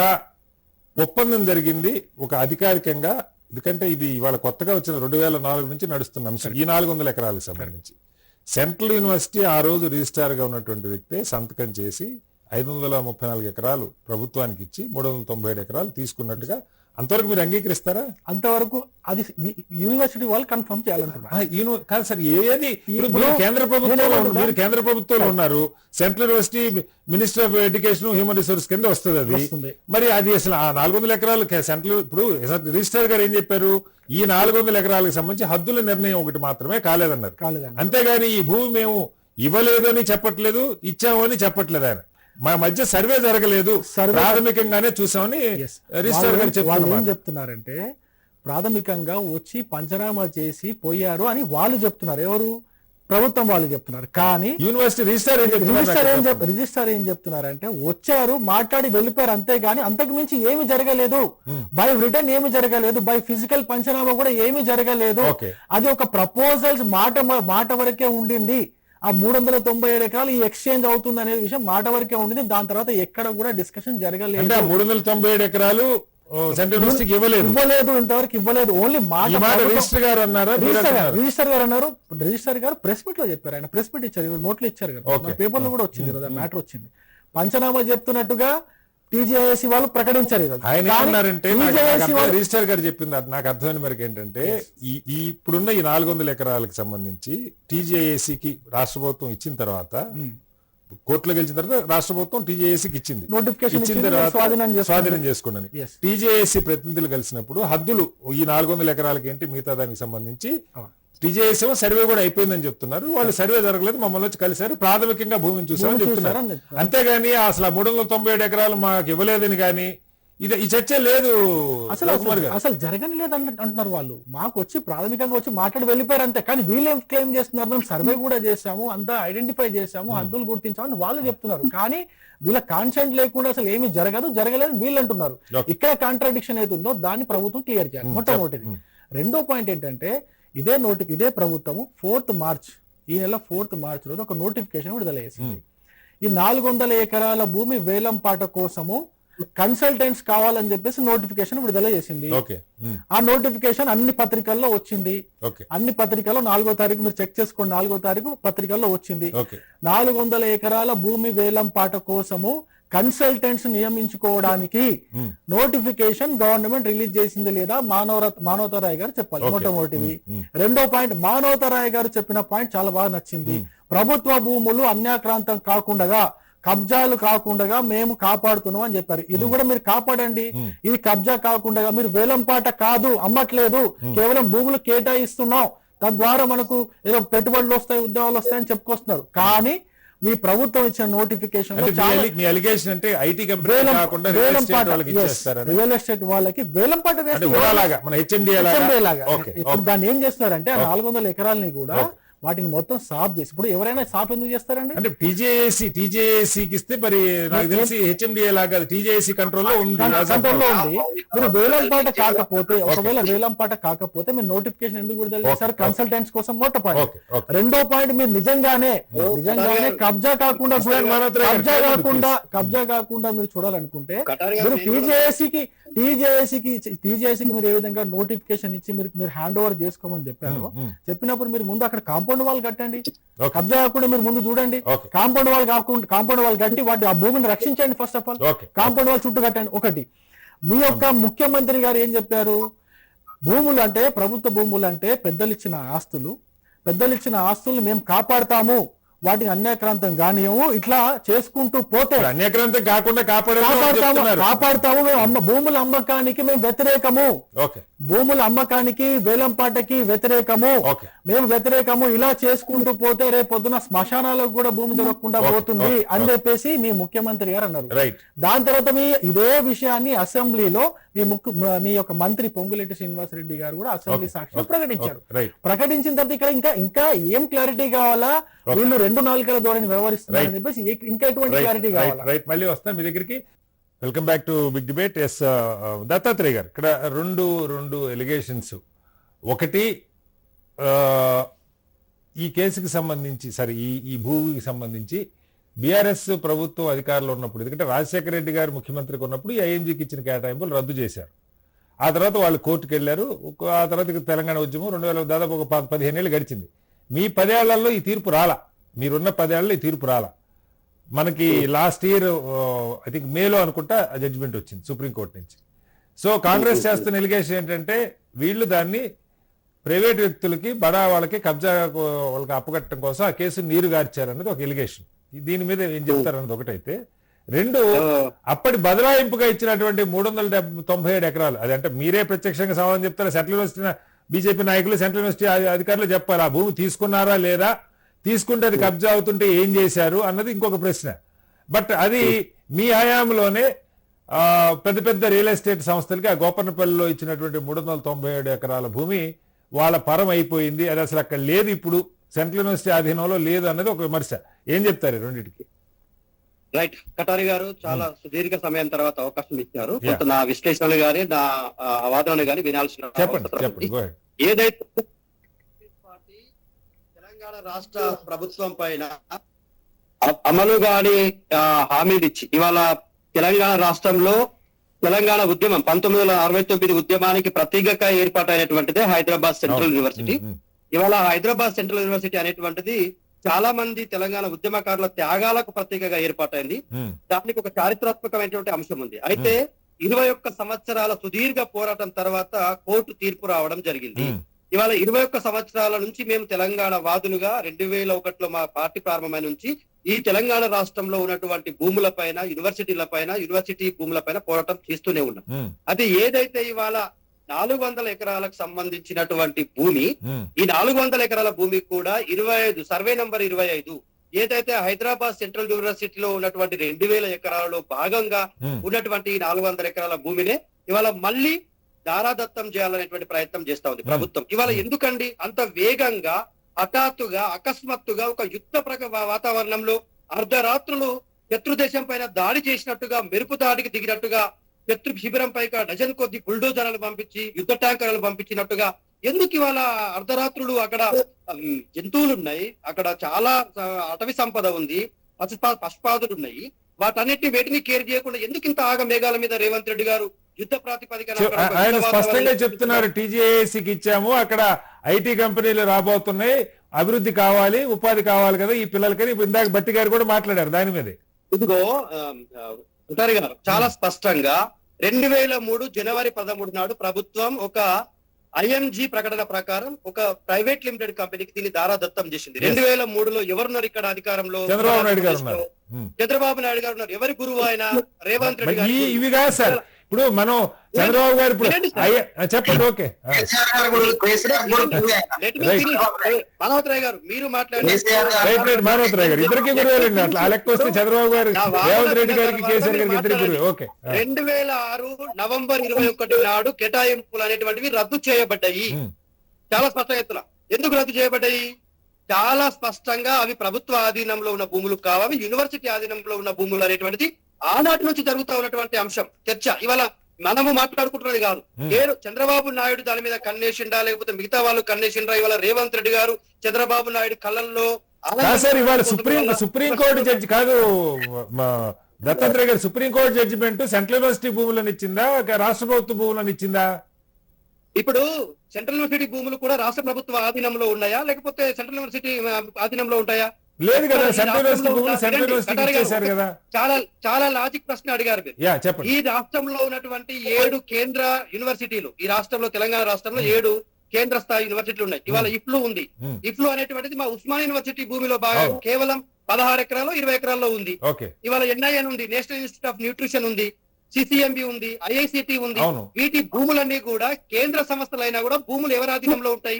ఒప్పందం జరిగింది ఒక అధికారికంగా, ఎందుకంటే ఇది ఇవాళ కొత్తగా వచ్చిన 2004 నుంచి నడుస్తున్న అంశం. ఈ 400 ఎకరాలకు సంబంధించి సెంట్రల్ యూనివర్సిటీ ఆ రోజు రిజిస్ట్రార్ గా ఉన్నటువంటి వ్యక్తే సంతకం చేసి 534 ఎకరాలు ప్రభుత్వానికి ఇచ్చి 397 ఎకరాలు తీసుకున్నట్టుగా, అంతవరకు మీరు అంగీకరిస్తారా? అంతవరకు అది యూనివర్సిటీ వాళ్ళు కన్ఫర్మ్ చేయాలంటున్నారు. కాదు సార్, ఏది కేంద్ర ప్రభుత్వంలో ఉన్నారు, central university minister of education human resource కింద వస్తుంది అది. మరి అది అసలు ఆ 400 ఎకరాలు సెంట్రల్, ఇప్పుడు రిజిస్ట్రార్ గారు ఏం చెప్పారు? ఈ 400 ఎకరాలకు సంబంధించి హద్దుల నిర్ణయం ఒకటి మాత్రమే కాలేదన్నారు. అంతేగాని ఈ భూమి మేము ఇవ్వలేదు అని చెప్పట్లేదు, ఇచ్చాము అని చెప్పట్లేదు. ఆయన మా మధ్య సర్వే జరగలేదు, ప్రాథమికంగానే చూసామని రిజిస్ట్రార్ గారు ఏం చెప్తున్నారంటే, ప్రాథమికంగా వచ్చి పంచనామా చేసి పోయారు అని వాళ్ళు చెప్తున్నారు. ఎవరు? ప్రభుత్వం వాళ్ళు చెప్తున్నారు. కానీ యూనివర్సిటీ రిజిస్ట్రార్ ఏం చెప్తున్నారంటే, వచ్చారు, మాట్లాడి వెళ్ళిపోయారు, అంతేగాని అంతకు మించి ఏమి జరగలేదు. బై రిటర్న్ ఏమి జరగలేదు, బై ఫిజికల్ పంచనామా కూడా ఏమి జరగలేదు. అది ఒక ప్రపోజల్స్ మాట వరకే ఉండింది. ఆ 397 ఎకరాలు ఈ ఎక్స్చేంజ్ అవుతుంది అనే విషయం మాట వరకే ఉండింది. దాని తర్వాత ఎక్కడ కూడా డిస్కషన్ జరగలేదు. 397 ఎకరాలు సెంట్రల్ యూనివర్సిటీకి ఇవ్వలేదు, ఇంతవరకు ఇవ్వలేదు. ఓన్లీ రిజిస్టర్ గారు అన్నారు. రిజిస్టర్ గారు ప్రెస్ మీట్ లో చెప్పారు. ఆయన ప్రెస్ మీట్ ఇచ్చారు, నోట్లు ఇచ్చారు కదా, పేపర్ లో కూడా వచ్చింది, మ్యాటర్ వచ్చింది. పంచనామా చెప్తున్నట్టుగా టీజేఏసీ వాళ్ళు ప్రకటించారు. ఆయన ఏమన్నారంటే, రిజిస్టర్ గారు చెప్పింది నాకు అర్థమైన మేరకు ఏంటంటే, ఈ ఇప్పుడున్న ఈ 400 ఎకరాలకు సంబంధించి టీజేఏసీకి రాష్ట్ర ప్రభుత్వం ఇచ్చిన తర్వాత, కోర్టులో గెలిచిన తర్వాత రాష్ట్ర ప్రభుత్వం టీజేఏసీకి ఇచ్చింది, ఇచ్చిన తర్వాత స్వాధీనం చేసుకున్నాను. టీజేఏసీ ప్రతినిధులు కలిసినప్పుడు హద్దులు ఈ 400 ఎకరాలకి ఏంటి, మిగతా దానికి సంబంధించి టీజేఎస్ సర్వే కూడా అయిపోయిందని చెప్తున్నారు. వాళ్ళు సర్వే జరగలేదు, మమ్మల్ని వచ్చి కలిశారు, ప్రాథమికంగా భూమిని చూసామని చెప్తున్నారు. అంతేగాని అసలు 397 ఎకరాలు మాకు ఇవ్వలేదని కానీ, ఇది ఈ చర్చ లేదు అసలు రవికుమార్ గారు. అసలు జరగని లేదు అంటున్నారు వాళ్ళు. మాకు వచ్చి ప్రాథమికంగా వచ్చి మాట్లాడి వెళ్ళిపోయారు అంతే. కానీ వీళ్ళు ఏం క్లెయిమ్ చేస్తున్నారు, మేము సర్వే కూడా చేశాము, అంతా ఐడెంటిఫై చేశాము, హద్దులు గుర్తించాము అని వాళ్ళు చెప్తున్నారు. కానీ వీళ్ళ కాన్సెంట్ లేకుండా అసలు ఏమి జరగలేదు వీళ్ళు అంటున్నారు. ఇక్కడ కాంట్రాడిక్షన్ ఏతుందో దాన్ని ప్రభుత్వం క్లియర్ చేయాలి మొట్టమొదటిది. రెండో పాయింట్ ఏంటంటే ఇదే ప్రభుత్వము 4th మార్చ్ ఈ నెల 4th మార్చ్ రోజు ఒక నోటిఫికేషన్ విడుదల చేసింది. ఈ 400 ఎకరాల భూమి వేలం పాట కోసము కన్సల్టెంట్స్ కావాలని చెప్పేసి నోటిఫికేషన్ విడుదల చేసింది. ఆ నోటిఫికేషన్ అన్ని పత్రికల్లో వచ్చింది. అన్ని పత్రికల్లో 4వ తారీఖు మీరు చెక్ చేసుకోండి, 4వ తారీఖు పత్రికల్లో వచ్చింది. 400 ఎకరాల భూమి వేలం పాట కోసము కన్సల్టెంట్స్ నియమించుకోవడానికి నోటిఫికేషన్ గవర్నమెంట్ రిలీజ్ చేసింది లేదా మానవతరాయ్ గారు చెప్పాలి మొట్టమొదటిది. రెండో పాయింట్ మానవతరాయ్ గారు చెప్పిన పాయింట్ చాలా బాగా నచ్చింది. ప్రభుత్వ భూములు అన్యాక్రాంతం కాకుండా కబ్జాలు కాకుండా మేము కాపాడుతున్నాం అని చెప్పారు. ఇది కూడా మీరు కాపాడండి. ఇది కబ్జా కాకుండా మీరు వేలంపాట కాదు, అమ్మట్లేదు, కేవలం భూములు కేటాయిస్తున్నాం, తద్వారా మనకు ఏదో పెట్టుబడులు వస్తాయి, ఉద్యోగాలు వస్తాయని చెప్పుకొస్తున్నారు. కానీ మీ ప్రభుత్వం ఇచ్చిన నోటిఫికేషన్ రియల్ ఎస్టేట్ వాళ్ళకి వేలంపాట ఇప్పుడు దాన్ని ఏం చేస్తున్నారంటే 400 ఎకరాలని కూడా వాటిని మొత్తం సాఫ్ చేసి, ఇప్పుడు ఎవరైనా సాఫ్ ఎందుకు చేస్తారండి అంటే టీజేఏసీకి ఇస్తే మరి నాకు తెలిసి హెచ్ఎండిఏ లాగా టీజేఏసీ కంట్రోల్లో ఉంది. మీరు వేలంపాట కాకపోతే, ఒకవేళ వేలంపాట కాకపోతే మీరు నోటిఫికేషన్ ఎందుకు విడుదల చేస్తారు? కన్సల్టెంట్స్ కోసం మొట్ట పాయింట్. రెండో పాయింట్ మీరు నిజంగానే కబ్జా కాకుండా మీరు చూడాలనుకుంటే మీరు టీజేఏసీకి మీరు ఏ విధంగా నోటిఫికేషన్ ఇచ్చి మీరు హ్యాండ్ ఓవర్ చేసుకోమని చెప్పారు. చెప్పినప్పుడు మీరు ముందు అక్కడ కాంపౌండ్ వాల్ కట్టండి, కబ్జా కాకుండా మీరు ముందు చూడండి. కాంపౌండ్ వాల్ కట్టి వాటి ఆ భూమిని రక్షించండి. First of all compound wall చుట్టూ కట్టండి. ఒకటి మీ యొక్క ముఖ్యమంత్రి గారు ఏం చెప్పారు? భూములు అంటే, ప్రభుత్వ భూములు అంటే పెద్దలు ఇచ్చిన ఆస్తులు మేము కాపాడుతాము, వాటిని అన్యాక్రాంతం కానియము, ఇట్లా చేసుకుంటూ పోతే అన్యాక్రాంతం కాకుండా కాపాడుతాము. మేము భూముల అమ్మకానికి మేము వ్యతిరేకము, భూముల అమ్మకానికి వేలంపాటకి వ్యతిరేకము, మేము వ్యతిరేకము. ఇలా చేసుకుంటూ పోతే రేపొద్దున శ్మశానాలకు కూడా భూమి దొరకకుండా పోతుంది అని చెప్పేసి మీ ముఖ్యమంత్రి గారు అన్నారు. దాని తర్వాత ఇదే విషయాన్ని అసెంబ్లీలో మీ యొక్క మంత్రి పొంగులేటి శ్రీనివాసరెడ్డి గారు కూడా అసెంబ్లీ సాక్షిగా ప్రకటించారు. ప్రకటించిన తర్వాత ఇంకా ఏం క్లారిటీ కావాలా? వీళ్ళు 2 నాలుకల ధోరణి వ్యవహరిస్తున్నారని చెప్పేసి ఇంకా ఎటువంటి క్లారిటీ కావాలి? మళ్ళీ వస్తాం మీ దగ్గరికి. Welcome back to big debate. S Dattatreya గారు, ఇక్కడ రెండు ఎలిగేషన్స్. ఒకటి, ఈ కేసుకి సంబంధించి ఈ భూమికి సంబంధించి బీఆర్ఎస్ ప్రభుత్వం అధికారంలో ఉన్నప్పుడు, ఎందుకంటే రాజశేఖర రెడ్డి గారు ముఖ్యమంత్రికి ఉన్నప్పుడు ఈ ఐఎంజీకి ఇచ్చిన కేటాయింపులు రద్దు చేశారు. ఆ తర్వాత వాళ్ళు కోర్టుకు వెళ్లారు. ఆ తర్వాత తెలంగాణ ఉద్యమం 2000 దాదాపు ఒక 15 ఏళ్ళు గడిచింది. మీ 10 ఏళ్లలో ఈ తీర్పు రాలా, మీరున్న 10 ఏళ్లలో ఈ తీర్పు రాలా. మనకి లాస్ట్ ఇయర్ ఐ థింక్ మేలో అనుకుంటా జడ్జిమెంట్ వచ్చింది సుప్రీంకోర్టు నుంచి. సో కాంగ్రెస్ చేస్తున్న ఎలిగేషన్ ఏంటంటే వీళ్ళు దాన్ని ప్రైవేట్ వ్యక్తులకి, బడా వాళ్ళకి, కబ్జా వాళ్ళకి అప్పగట్టడం కోసం ఆ కేసు నీరు గార్చారన్నది ఒక ఎలిగేషన్. దీని మీద ఏం చెప్తారన్నది ఒకటైతే, రెండు, అప్పటి బదలాయింపుగా ఇచ్చినటువంటి 397 ఎకరాలు, అదంటే మీరే ప్రత్యక్షంగా సమాధానం చెప్తారా? సెంట్రల్ యూనివర్సిటీ బీజేపీ నాయకులు, సెంట్రల్ యూనివర్సిటీ అధికారులు చెప్పాలి ఆ భూమి తీసుకున్నారా లేదా, తీసుకుంటే అది కబ్జా అవుతుంటే ఏం చేశారు అన్నది ఇంకొక ప్రశ్న. బట్ అది మీ హయాంలోనే పెద్ద పెద్ద రియల్ ఎస్టేట్ సంస్థలకి ఆ గోపన్నపల్లిలో ఇచ్చినటువంటి 397 ఎకరాల భూమి వాళ్ళ పరం అయిపోయింది. అది అసలు అక్కడ లేదు, ఇప్పుడు సెంట్రల్ యూనివర్సిటీ ఆధీనంలో లేదు అన్నది ఒక విమర్శ. ఏం చెప్తారు రెండింటికి? రైట్, కటారి గారు చాలా సుదీర్ఘ సమయం తర్వాత అవకాశం ఇచ్చారు. నా విశ్లేషణలు గాని నా వాదనలు గాని వినాల్సిన ఏదైతే పార్టీ తెలంగాణ రాష్ట్ర ప్రభుత్వం పైన అమలు గాని హామీలు ఇచ్చి ఇవాళ తెలంగాణ రాష్ట్రంలో తెలంగాణ ఉద్యమం 1969 ఉద్యమానికి ప్రతీకగా ఏర్పాటైనటువంటిదే హైదరాబాద్ సెంట్రల్ యూనివర్సిటీ. ఇవాళ హైదరాబాద్ సెంట్రల్ యూనివర్సిటీ అనేటువంటిది చాలా మంది తెలంగాణ ఉద్యమకారుల త్యాగాలకు ప్రతీకగా ఏర్పాటైంది. దానికి ఒక చారిత్రాత్మకమైనటువంటి అంశం ఉంది. అయితే 21 సంవత్సరాల సుదీర్ఘ పోరాటం తర్వాత కోర్టు తీర్పు రావడం జరిగింది. ఇవాళ 21 సంవత్సరాల నుంచి మేము తెలంగాణ వాదులుగా 2001లో మా పార్టీ ప్రారంభమైన నుంచి ఈ తెలంగాణ రాష్ట్రంలో ఉన్నటువంటి భూముల పైన, యూనివర్సిటీల పైన, యూనివర్సిటీ భూముల పైన పోరాటం చేస్తూనే ఉన్నాం. అది ఏదైతే ఇవాళ 400 ఎకరాలకు సంబంధించినటువంటి భూమి, ఈ 400 ఎకరాల భూమి కూడా 25 సర్వే నంబర్ 25 ఏదైతే హైదరాబాద్ సెంట్రల్ యూనివర్సిటీలో ఉన్నటువంటి 2000 ఎకరాలలో భాగంగా ఉన్నటువంటి 400 ఎకరాల భూమినే ఇవాళ మళ్ళీ దారాదత్తం చేయాలనేటువంటి ప్రయత్నం చేస్తా ఉంది ప్రభుత్వం. ఇవాళ ఎందుకండి అంత వేగంగా హఠాత్తుగా అకస్మాత్తుగా ఒక యుద్ధ వాతావరణంలో అర్ధరాత్రులు శత్రు దేశం పైన దాడి చేసినట్టుగా, మెరుపు దాడికి దిగినట్టుగా, శత్రు శిబిరం పైగా డజన్ కొద్ది బుల్డోజర్లను పంపించి యుద్ధ ట్యాంకర్లను పంపించినట్టుగా ఎందుకు ఇవాళ అర్ధరాత్రులు అక్కడ జంతువులు ఉన్నాయి, అక్కడ చాలా అటవీ సంపద ఉంది, పశుపాదులు ఉన్నాయి, వాటన్నిటిని వేటిని కేర్ చేయకుండా ఎందుకు ఇంత ఆగ మేఘాల మీద రేవంత్ రెడ్డి గారు యుద్ధ ప్రాతిపదికన ఆయన స్పష్టంగా చెప్తున్నారు, టీజీఏసీకి ఇచ్చాము, అక్కడ ఐటీ కంపెనీలు రాబోతున్నాయి, అభివృద్ధి కావాలి, ఉపాధి కావాలి కదా ఈ పిల్లలకని ఇందాక బట్టి గారు కూడా మాట్లాడారు దాని మీదే. ఇదిగో ఉటారి గారు చాలా స్పష్టంగా 2003 జనవరి 13 నాడు ప్రభుత్వం ఒక ఐఎంజీ ప్రకటన ప్రకారం ఒక ప్రైవేట్ లిమిటెడ్ కంపెనీకి దీన్ని దారాదత్తం చేసింది. 2003లో ఎవరున్నారు ఇక్కడ అధికారంలో? చంద్రబాబు నాయుడు గారు ఉన్నారు. చంద్రబాబు నాయుడు గారు ఉన్నారు. ఎవరి గురువు ఆయన? రేవంత్ రెడ్డి గారు. ఇవి కాదు సార్, ఇప్పుడు మనం చంద్రబాబు గారు ఇప్పుడు చెప్పండి. ఓకే, మానవతరాయ్ గారు మీరు మానవతరాయ్ గారు ఇద్దరికి గురువులండి. అట్లా ఆ లెక్క వస్తే చంద్రబాబు గారు రేవంత్ రెడ్డి గారికి కేసీఆర్ గారికి ఇద్దరికి గురువు. ఓకే, 2006 నవంబర్ 21 నాడు కేటాయింపులు అనేటువంటివి రద్దు చేయబడ్డాయి. చాలా స్పష్టంగా ఎందుకు రద్దు చేయబడ్డాయి? చాలా స్పష్టంగా అవి ప్రభుత్వ ఆధీనంలో ఉన్న భూములు కావాలి, యూనివర్సిటీ ఆధీనంలో ఉన్న భూములు అనేటువంటిది ఆనాటి నుంచి జరుగుతూ ఉన్నటువంటి అంశం చర్చ. ఇవాళ మనము మాట్లాడుకుంటున్నది కాదు. చంద్రబాబు నాయుడు దాని మీద కన్నేసిండా, లేకపోతే మిగతా వాళ్ళు కన్నేసిండ్రా? ఇవాళ రేవంత్ రెడ్డి గారు చంద్రబాబు నాయుడు కళ్ళల్లో ఇవాళ సుప్రీంకోర్టు జడ్జి కాదు దత్తాత్రేయ గారు, సుప్రీంకోర్టు జడ్జిమెంట్ సెంట్రల్ యూనివర్సిటీ భూములను ఇచ్చిందా, రాష్ట్ర ప్రభుత్వ భూములను ఇచ్చిందా? ఇప్పుడు సెంట్రల్ యూనివర్సిటీ భూములు కూడా రాష్ట్ర ప్రభుత్వ ఆధీనంలో ఉన్నాయా, లేకపోతే సెంట్రల్ యూనివర్సిటీ ఆధీనంలో ఉంటాయా? లేదు కదా, సెంట్రల్ యూనివర్సిటీ భూములు సెంట్రల్ యూనివర్సిటీ ఇచ్చేశారు కదా. చాలా లాజిక్ ప్రశ్న అడిగారు మీరు. ఈ రాష్ట్రంలో ఉన్నటువంటి 7 కేంద్ర యూనివర్సిటీలు, ఈ రాష్ట్రంలో తెలంగాణ రాష్ట్రంలో 7 కేంద్ర స్థాయి యూనివర్సిటీలు ఉన్నాయి. ఇవాళ ఇఫ్లు ఉంది. ఇఫ్లు అనేటువంటిది మా ఉస్మానియా యూనివర్సిటీ భూమిలో బాగా కేవలం 16 ఎకరాలు 20 ఎకరాల్లో ఉంది. ఇవాళ ఎన్ఐఎన్ ఉంది, నేషనల్ ఇన్స్టిట్యూట్ ఆఫ్ న్యూట్రిషన్ ఉంది, సిసిఎంబి ఉంది, ఐఐసిటి ఉంది. వీటి భూములన్నీ కూడా కేంద్ర సంస్థలైనా కూడా భూములు ఎవరి ఆధీనంలో ఉంటాయి?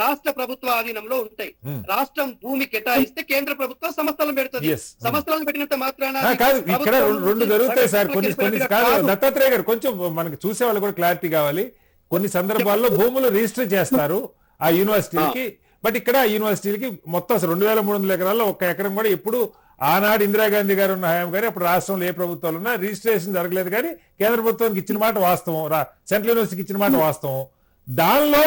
రాష్ట్ర ప్రభుత్వ ఆధీనంలో ఉంటాయి. రాష్ట్రం భూమి కేటాయిస్తే కేంద్ర ప్రభుత్వం సంస్థలను పెడుతుంది. సంస్థలను పెట్టినంత మాత్రాన ఇక్కడ రెండు జరుగుతాయి సార్. కొన్ని దత్తాత్రేయ గారు కొంచెం మనకి చూసే వాళ్ళు కూడా క్లారిటీ కావాలి. కొన్ని సందర్భాల్లో భూములు రిజిస్టర్ చేస్తారు ఆ యూనివర్సిటీకి, బట్ ఇక్కడ యూనివర్సిటీకి మొత్తం 2300 ఎకరాల్లో 1 ఎకరం కూడా ఎప్పుడు ఆనాడు ఇందిరాగాంధీ గారు ఉన్న హయాం గారి అప్పుడు రాష్ట్రంలో ఏ ప్రభుత్వాలు ఉన్నా రిజిస్ట్రేషన్ జరగలేదు, కానీ కేంద్ర ప్రభుత్వానికి ఇచ్చిన మాట వాస్తవం, సెంట్రల్ యూనివర్సిటీకి ఇచ్చిన మాట వాస్తవం. దానిలో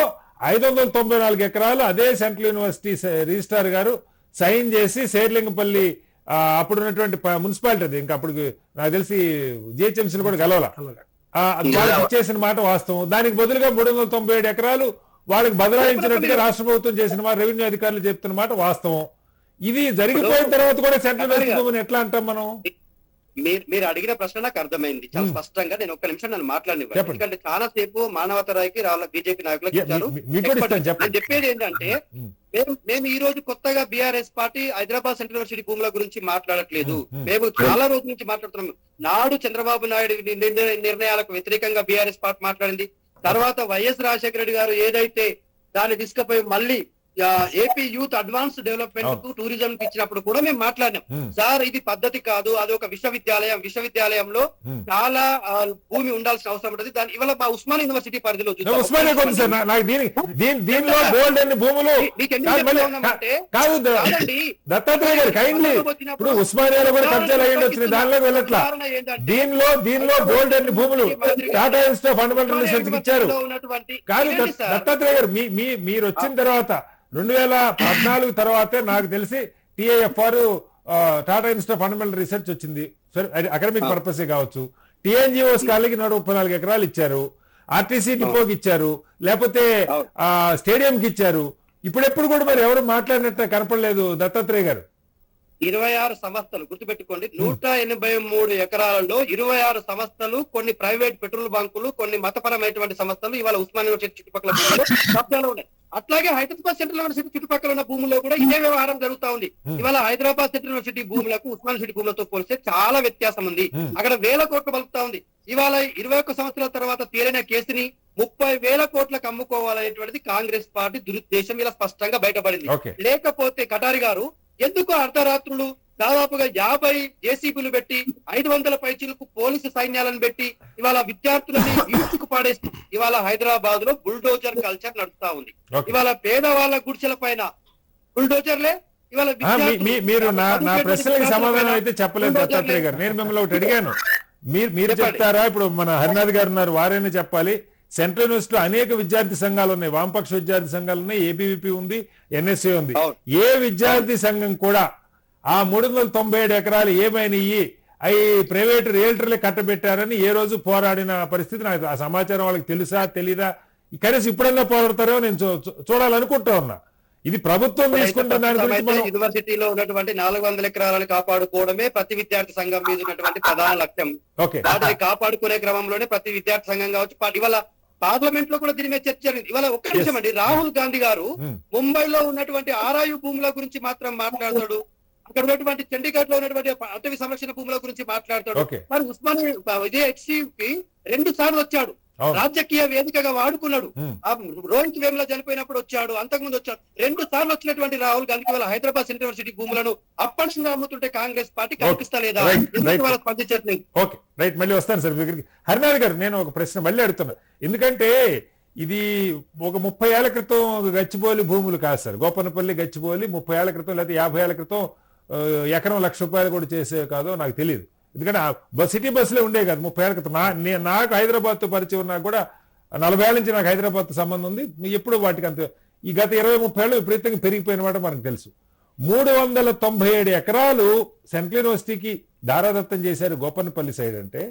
594 ఎకరాలు అదే సెంట్రల్ యూనివర్సిటీ రిజిస్ట్రార్ గారు సైన్ చేసి శేర్లింగపల్లి అప్పుడు ఉన్నటువంటి మున్సిపాలిటీ, ఇంకా అప్పుడు నాకు తెలిసి జిహెచ్ఎంసీలు కూడా గలవాల వాళ్ళకి ఇచ్చేసిన మాట వాస్తవం. దానికి బదులుగా 397 ఎకరాలు వాళ్ళకి బదలాయించినట్టుగా రాష్ట్ర ప్రభుత్వం చేసిన మాట రెవెన్యూ అధికారులు చెప్తున్న మాట వాస్తవం. ఇది జరిగిపోయిన తర్వాత కూడా సెంట్రల్ యూనివర్సిటీ ఎట్లా అంటాం మనం? మీరు అడిగిన ప్రశ్న నాకు అర్థమైంది చాలా స్పష్టంగా. నేను ఒక్క నిమిషం నన్ను మాట్లాడిన, ఎందుకంటే చాలా సేపు మానవతరాయికి రాళ్ళ బీజేపీ నాయకులకు ఇచ్చారు. నేను చెప్పేది ఏంటంటే మేము ఈ రోజు కొత్తగా BRS party Hyderabad central university భూముల గురించి మాట్లాడట్లేదు. మేము చాలా రోజుల నుంచి మాట్లాడుతున్నాం. నాడు చంద్రబాబు నాయుడు నిర్ణయాలకు వ్యతిరేకంగా బీఆర్ఎస్ పార్టీ మాట్లాడింది. తర్వాత వైఎస్ రాజశేఖర రెడ్డి గారు ఏదైతే దాన్ని తీసుకుపోయి మళ్ళీ ఏపీ యూత్ అడ్వాన్స్ డెవలప్మెంట్ కు టూరిజం కి ఇచ్చినప్పుడు కూడా మేము మాట్లాడినాం. సార్ ఇది పద్ధతి కాదు, అది ఒక విశ్వవిద్యాలయంలో చాలా భూమి ఉండాల్సిన అవసరం ఉంటుంది. దాని ఇవాళ మా ఉస్మానియా యూనివర్సిటీ పరిధిలో ఉస్మానియాలో కూడా కబ్జాలు అయ్యింది వచ్చినాయి, దానిలో వెళ్ళట్లా. దీనిలో బోల్డ్ అన్ని భూములు Tata institute of fundamental research ఇచ్చారు. కాదు దత్తాత్రేయ గారు, మీరు వచ్చిన తర్వాత 2014 తర్వాతే నాకు తెలిసి TIFR Tata institute of fundamental research వచ్చింది. సరే, అకాడమిక్ పర్పస్ కావచ్చు. టిఎన్జిఓస్ కాలకి 134 ఎకరాలు ఇచ్చారు, ఆర్టీసీ డిపోకి ఇచ్చారు, లేకపోతే స్టేడియం కి ఇచ్చారు. ఇప్పుడెప్పుడు కూడా మరి ఎవరు మాట్లాడినట్టు కనపడలేదు దత్తాత్రేయ గారు. 26 సంస్థలు గుర్తుపెట్టుకోండి. 183 ఎకరాలలో 26 సంస్థలు, కొన్ని ప్రైవేట్ పెట్రోల్ బంకులు, కొన్ని మతపరమైనటువంటి సంస్థలు ఇవాళ ఉస్మానియా యూనివర్సిటీ చుట్టుపక్కల కబ్జాలో ఉన్నాయి. అట్లాగే హైదరాబాద్ సెంట్రల్ యూనివర్సిటీ చుట్టుపక్కల ఉన్న భూముల్లో కూడా ఇదే వ్యవహారం జరుగుతా ఉంది. ఇవాళ హైదరాబాద్ సెంట్రల్ యూనివర్సిటీ భూములకు ఉస్మానియా యూనివర్సిటీ భూములతో పోలిస్తే చాలా వ్యత్యాసం ఉంది. అక్కడ 1000 కోట్లు బలుకుతా ఉంది. ఇవాళ 21 సంవత్సరాల తర్వాత తీరైన కేసుని 30,000 కోట్లకు అమ్ముకోవాలనేటువంటిది కాంగ్రెస్ పార్టీ దురుద్దేశం ఇలా స్పష్టంగా బయటపడింది. లేకపోతే కటారి గారు ఎందుకు అర్ధరాత్రులు దాదాపుగా 50 జేసీబీలు పెట్టి 500 పైచీలకు పోలీసు సైన్యాలను పెట్టి ఇవాళ విద్యార్థులని ఈడ్చుకు పాడేస్తూ ఇవాళ హైదరాబాద్ లో బుల్డోజర్ కల్చర్ నడుస్తా ఉంది. ఇవాళ పేదవాళ్ళ గుడిసెల పైన బుల్డోజర్లే. ఇవాళ మీరు నా ప్రశ్నలకు సమాధానం అయితే చెప్పలేదు దత్తాత్రేయ గారు. నేను మిమ్మల్ని ఒకటి అడిగాను, మీరు చెప్తారా? ఇప్పుడు మన హరినాథ్ గారు ఉన్నారు, వారైనా చెప్పాలి. సెంట్రల్ యూనివర్సిటీలో అనేక విద్యార్థి సంఘాలు ఉన్నాయి, వామపక్ష విద్యార్థి సంఘాలు ఉన్నాయి, ఏబీవీపీ ఉంది, ఎన్ఎస్ఏ ఉంది. ఏ విద్యార్థి సంఘం కూడా ఆ 397 ఎకరాలు ఏమైనాయి అవి ప్రైవేట్ రియల్టర్లే కట్టబెట్టారని ఏ రోజు పోరాడిన పరిస్థితి నాకు ఆ సమాచారం వాళ్ళకి తెలుసా తెలీదా? కనీసం ఇప్పుడన్నా పోరాడతారో నేను చూడాలనుకుంటా ఉన్నా. ఇది ప్రభుత్వం తీసుకుంటున్న దాని గురించి యూనివర్సిటీలో ఉన్నటువంటి 400 ఎకరాలను కాపాడుకోవడమే ప్రతి విద్యార్థి సంఘం మీద ఉన్నటువంటి ప్రధాన లక్ష్యం. వాటిని కాపాడుకునే క్రమంలోనే ప్రతి విద్యార్థి సంఘం కావచ్చు. ఇవాళ పార్లమెంట్ లో కూడా దీని మీద చర్చ జరిగింది. ఇవాళ ఒక్క నిమిషం అండి, రాహుల్ గాంధీ గారు ముంబైలో ఉన్నటువంటి ఆరాయు భూముల గురించి మాత్రం మాట్లాడతాడు, అక్కడ ఉన్నటువంటి చండీగఢ్ లో ఉన్నటువంటి అటవీ సంరక్షణ భూముల గురించి మాట్లాడతాడు. మరి ఉస్మానియా విజయ్ 2 సార్లు వచ్చాడు, రాజకీయ వేదికగా వాడుకున్నాడు. రోహిత్ వేముల చనిపోయినప్పుడు వచ్చాడు, అంతకుముందు వచ్చాడు. 2 సార్లు వచ్చినటువంటి రాహుల్ గాంధీ వాళ్ళ హైదరాబాద్ సెంట్రల్ యూనివర్సిటీ భూములను అప్పటిగా అమ్ముతుంటే కాంగ్రెస్ పార్టీ కనిపిస్తలేదా? స్పందించట్లేదు. ఓకే, రైట్, మళ్ళీ వస్తాను సార్ దగ్గరికి. హరినాథ్ గారు, నేను ఒక ప్రశ్న మళ్ళీ అడుగుతున్నా. ఎందుకంటే ఇది ఒక 30 ఏళ్ల క్రితం గచ్చిబౌలి భూములు కాదు సార్. గోపనపల్లి గచ్చిబౌలి 30 ఏళ్ల క్రితం లేదా 50 ఏళ్ల క్రితం ఎకరం ₹1,00,000 కూడా చేసే కాదో నాకు తెలియదు. ఎందుకంటే సిటీ బస్సులే ఉండే కాదు 30 ఏళ్ల క్రితం. నాకు హైదరాబాద్ తో పరిచయం ఉన్నా కూడా 40 ఏళ్ల నుంచి నాకు హైదరాబాద్ తో సంబంధం ఉంది. ఎప్పుడు వాటికి అంత ఈ గత 20-30 ఏళ్ళు విపరీతంగా పెరిగిపోయిన మాట మనకు తెలుసు. 397 ఎకరాలు సెంట్రల్ యూనివర్సిటీకి దారాదత్తం చేశారు గోపన్నపల్లి సైడ్. అంటే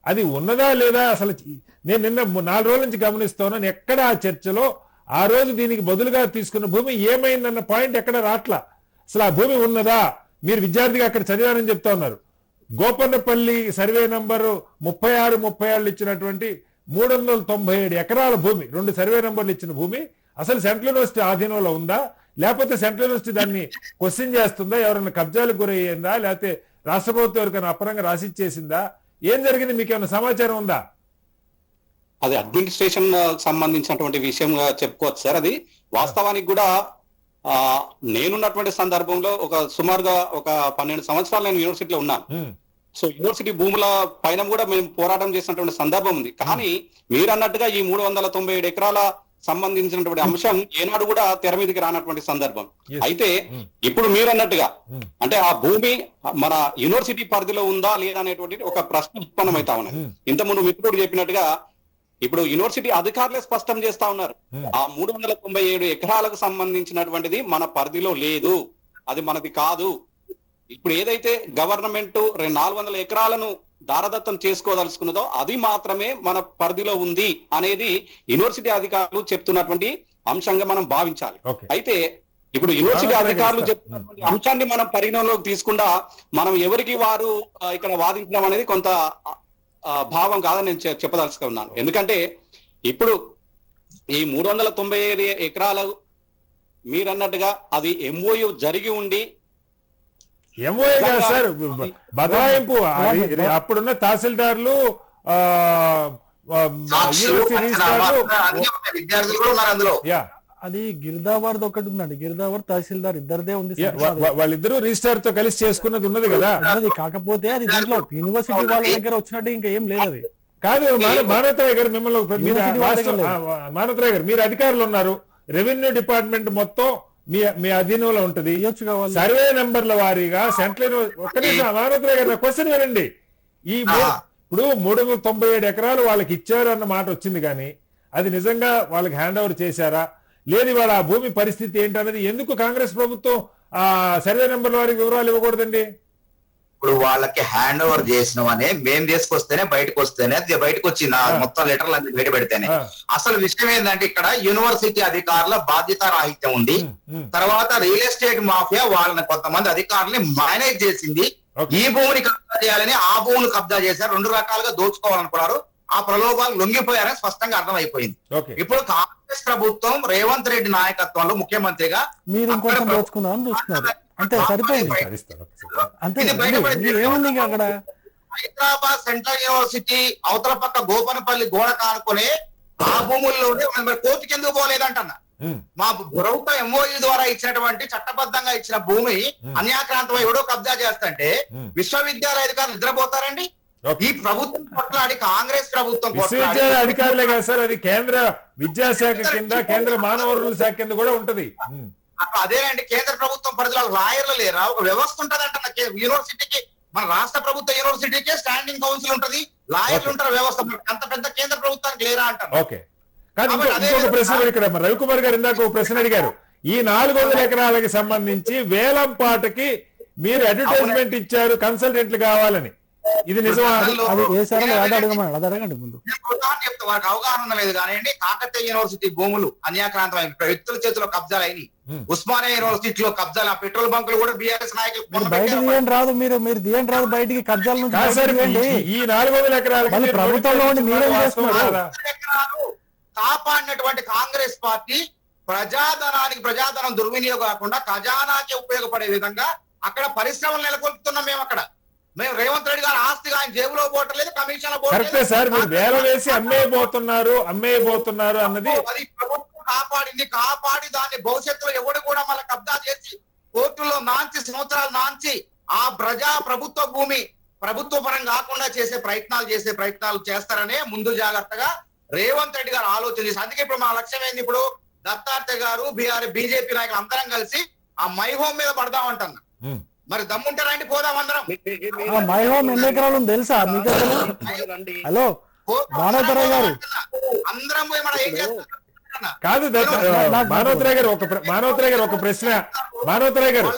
అది ఉన్నదా లేదా అసలు? నేను నిన్న 4 రోజుల నుంచి గమనిస్తున్నాను, ఎక్కడ ఆ చర్చలో ఆ రోజు దీనికి బదులుగా తీసుకున్న భూమి ఏమైందన్న పాయింట్ ఎక్కడ రాట్లా. అసలు ఆ భూమి ఉన్నదా? మీరు విద్యార్థిగా అక్కడ చదివారని చెప్తా ఉన్నారు. గోపన్నపల్లి సర్వే నంబరు 36-37 ఇచ్చినటువంటి 397 ఎకరాల భూమి, 2 సర్వే నంబర్లు ఇచ్చిన భూమి అసలు సెంట్రల్ యూనివర్సిటీ ఆధీనంలో ఉందా, లేకపోతే సెంట్రల్ యూనివర్సిటీ దాన్ని క్వశ్చన్ చేస్తుందా, ఎవరైనా కబ్జాలకు గురయ్యిందా, లేకపోతే రాష్ట్ర ప్రభుత్వం ఎవరికైనా అపరంగా రాసిచ్చేసిందా, ఏం జరిగింది? మీకు ఏమైనా సమాచారం ఉందా? అది అడ్మినిస్ట్రేషన్ సంబంధించినటువంటి విషయంగా చెప్పుకోవచ్చు సార్. అది వాస్తవానికి కూడా నేనున్నటువంటి సందర్భంలో సుమారుగా ఒక 12 సంవత్సరాలు నేను యూనివర్సిటీలో ఉన్నాను. సో యూనివర్సిటీ భూముల పైన కూడా మేము పోరాటం చేసినటువంటి సందర్భం ఉంది. కానీ మీరు అన్నట్టుగా ఈ 397 ఎకరాల సంబంధించినటువంటి అంశం ఏనాడు కూడా తెర మీదకి రానటువంటి సందర్భం. అయితే ఇప్పుడు మీరు అన్నట్టుగా అంటే ఆ భూమి మన యూనివర్సిటీ పరిధిలో ఉందా లేదా అనేటువంటి ఒక ప్రశ్న ఉత్పన్నమైతా ఉన్నది. ఇంతకుముందు మిత్రుడు చెప్పినట్టుగా ఇప్పుడు యూనివర్సిటీ అధికారులే స్పష్టం చేస్తా ఉన్నారు, ఆ 397 ఎకరాలకు సంబంధించినటువంటిది మన పరిధిలో లేదు, అది మనది కాదు. ఇప్పుడు ఏదైతే గవర్నమెంట్ 400 ఎకరాలను దారదత్తం చేసుకోదలుచుకున్నదో అది మాత్రమే మన పరిధిలో ఉంది అనేది యూనివర్సిటీ అధికారులు చెప్తున్నటువంటి అంశంగా మనం భావించాలి. అయితే ఇప్పుడు యూనివర్సిటీ అధికారులు చెప్తున్నటువంటి అంశాన్ని మనం పరిగణలోకి తీసుకుండా మనం ఎవరికి వారు ఇక్కడ వాదించడం అనేది కొంత భావం కాదని నేను చెప్పదలుచుకున్నాను. ఎందుకంటే ఇప్పుడు ఈ 397 ఎకరాలు మీరన్నట్టుగా అది ఎంఓయు జరిగి ఉండి సార్ బదలాయింపు అప్పుడున్న తహసీల్దార్లు అది గిరిదాబాద్ ఒకటి ఉందండి, గిరిదాబాద్ తహసీల్దార్ ఇద్దరిదే ఉంది. వాళ్ళిద్దరూ రిజిస్టార్ తో కలిసి చేసుకున్నది ఉన్నది కదా. కాకపోతే అది దీంట్లో యూనివర్సిటీ వాళ్ళ దగ్గర వచ్చినట్టు ఇంకా ఏం లేదు. అది కాదు. మానవరాయ్ గారు మిమ్మల్ని మానవరాయ్ గారు మీరు అధికారులు ఉన్నారు, రెవెన్యూ డిపార్ట్మెంట్ మొత్తం మీ అధీనంలో ఉంటది. సర్వే నెంబర్ల వారీగా సెంట్రల్ మానవరాయ్ గారు క్వశ్చన్ వినండి. ఇప్పుడు 397 ఎకరాలు వాళ్ళకి ఇచ్చారు అన్న మాట వచ్చింది, కానీ అది నిజంగా వాళ్ళకి హ్యాండ్ ఓవర్ చేశారా లేదు, వాళ్ళ ఆ భూమి పరిస్థితి ఏంటనేది ఎందుకు కాంగ్రెస్ ప్రభుత్వం ఆ సర్వే నెంబర్ల వారికి వివరాలు ఇవ్వకూడదండి? ఇప్పుడు వాళ్ళకి హ్యాండ్ ఓవర్ చేసినవనే మేము తీసుకొస్తేనే బయటకు వస్తేనే అది బయటకు వచ్చింది, మొత్తం లెటర్లు అన్ని బయట పెడితేనే. అసలు విషయం ఏంటంటే ఇక్కడ యూనివర్సిటీ అధికారుల బాధ్యత రాహిత్యం ఉంది. తర్వాత రియల్ ఎస్టేట్ మాఫియా వాళ్ళని కొంతమంది అధికారులని మేనేజ్ చేసింది. ఈ భూమిని కబ్జా చేయాలని ఆ భూమిని కబ్జా చేశారు, 2 రకాలుగా దోచుకోవాలనుకున్నారు. ఆ ప్రలోభాలు లొంగిపోయారని స్పష్టంగా అర్థమైపోయింది. ఇప్పుడు కాంగ్రెస్ ప్రభుత్వం రేవంత్ రెడ్డి నాయకత్వంలో ముఖ్యమంత్రిగా మీరు ఇంకొంచెం దోచుకుందామని చూస్తున్నారు. అంతే, సరిపోయింది. అంతే, ఏముంది అక్కడ? హైదరాబాద్ సెంట్రల్ యూనివర్సిటీ అవతల పక్క గోపనపల్లి గోడ కానుకొని ఆ భూముల్లోనే కోర్టుకి ఎందుకు పోలేదంటన్నా. మా ప్రభుత్వం ఎంఓయూ ద్వారా ఇచ్చినటువంటి చట్టబద్ధంగా ఇచ్చిన భూమి అన్యాక్రాంతం ఎవడో కబ్జా చేస్తుంటే విశ్వవిద్యాలయ అధికారులు నిద్రపోతారండి? ఈ ప్రభుత్వం కొట్లాడి కాంగ్రెస్ ప్రభుత్వం విశ్వవిద్యాలయ అధికారులే కదా సార్, అది కేంద్ర విద్యాశాఖ కింద, కేంద్ర మానవ వనరుల శాఖ కింద కూడా ఉంటది. అదేనండి, కేంద్ర ప్రభుత్వం పరిధిలో లాయర్లు లేరా? ఒక వ్యవస్థ ఉంటది అంట యూనివర్సిటీకి. మన రాష్ట్ర ప్రభుత్వ యూనివర్సిటీకే స్టాండింగ్ కౌన్సిల్ ఉంటది, లాయర్లు ఉంటారు, వ్యవస్థ. అంత పెద్ద కేంద్ర ప్రభుత్వానికి లేరా అంటారు. ఓకే, కానీ ఇంకొక ప్రశ్న ఇక్కడ రవికుమార్ గారు ఇందాక ఒక ప్రశ్న అడిగారు. ఈ 400 ఎకరాలకి సంబంధించి వేలం పాటకి మీరు అడ్వర్టైజ్మెంట్ ఇచ్చారు కన్సల్టెంట్లు కావాలని, ఇది నిజమా? అది ఏ సార్ అది అడగండి ముందు. చెప్తా, వారికి అవగాహన లేదు కానివ్వండి. కాకతీయ యూనివర్సిటీ భూములు అన్యాక్రాంతమైన వ్యక్తుల చేతిలో కబ్జాలు అయినాయి. ఉస్మానియా యూనివర్సిటీలో కబ్జాలు, ఆ పెట్రోల్ బంకులు కూడా బీఆర్ఎస్ నాయకులు బయట తీయండి రాదు, మీరు తీయండి రాదు బయటికి కబ్జాల నుంచి. ఈ 400 ఎకరాలు ప్రభుత్వంలో ఉండి మీరేం చేస్తున్నారు? కాపాడినటువంటి కాంగ్రెస్ పార్టీ ప్రజాధనం దుర్వినియోగం కాకుండా ఖజానాకి ఉపయోగపడే విధంగా అక్కడ పరిశ్రమలు నెలకొల్పుతున్నాం. మేము రేవంత్ రెడ్డి గారు ఆస్తిగా ఆయన జేబులో పోవట్లేదు, కమిషన్ కరెక్టే సార్, మీరు వేల వేసి అమ్మేయబోతున్నారు అన్నది అది ప్రభుత్వం కాపాడి దాన్ని భవిష్యత్తులో ఎవడు కూడా మళ్ళీ కబ్జా చేసి కోర్టుల్లో సంవత్సరాలు నాంచి ఆ ప్రభుత్వ భూమి ప్రభుత్వ పరం కాకుండా చేసే ప్రయత్నాలు చేస్తారనే ముందు జాగ్రత్తగా రేవంత్ రెడ్డి గారు ఆలోచన చేసి, అందుకే ఇప్పుడు మా లక్ష్యం ఏంది, ఇప్పుడు దత్తాత్రేయ గారు బీజేపీ నాయకులు అందరం కలిసి ఆ మై హోమ్ మీద పడదామంటున్నా. మరి దమ్ముంటే రండి, పోదాం అందరం. మై హోమ్ ఎన్ని ఎకరాలు తెలుసా మీకు? హలో మానవతరాయ్ గారు, అందరం పోయి మనం ఏం చేస్తాం కాదు. మానవతరాయ్ గారు ఒక ప్రశ్న, మానవతరాయ్ గారు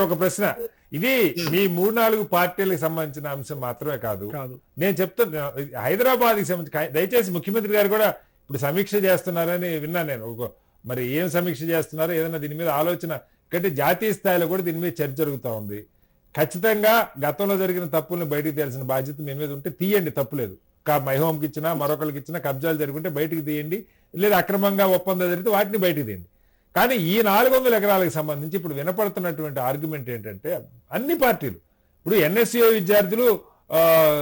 ఒక ప్రశ్న. ఇది మీ 3-4 పార్టీలకు సంబంధించిన అంశం మాత్రమే కాదు. నేను చెప్తున్నా, హైదరాబాద్కి సంబంధించి దయచేసి ముఖ్యమంత్రి గారు కూడా ఇప్పుడు సమీక్ష చేస్తున్నారని విన్నాను నేను. మరి ఏం సమీక్ష చేస్తున్నారో ఏదైనా దీని మీద ఆలోచన, ఎందుకంటే జాతీయ స్థాయిలో కూడా దీని మీద చర్చ జరుగుతూ ఉంది. ఖచ్చితంగా గతంలో జరిగిన తప్పుల్ని బయటికి తెలిసిన బాధ్యత మీ మీద ఉంటే తీయండి, తప్పులేదు. మైహోమ్కి ఇచ్చినా మరొకరికి ఇచ్చినా కబ్జాలు జరుగుంటే బయటికి తీయండి, లేదా అక్రమంగా ఒప్పందం జరిగితే వాటిని బయటికి తీయండి. కానీ ఈ 400 ఎకరాలకు సంబంధించి ఇప్పుడు వినపడుతున్నటువంటి ఆర్గ్యుమెంట్ ఏంటంటే, అన్ని పార్టీలు ఇప్పుడు ఎన్ఎస్యుఐ విద్యార్థులు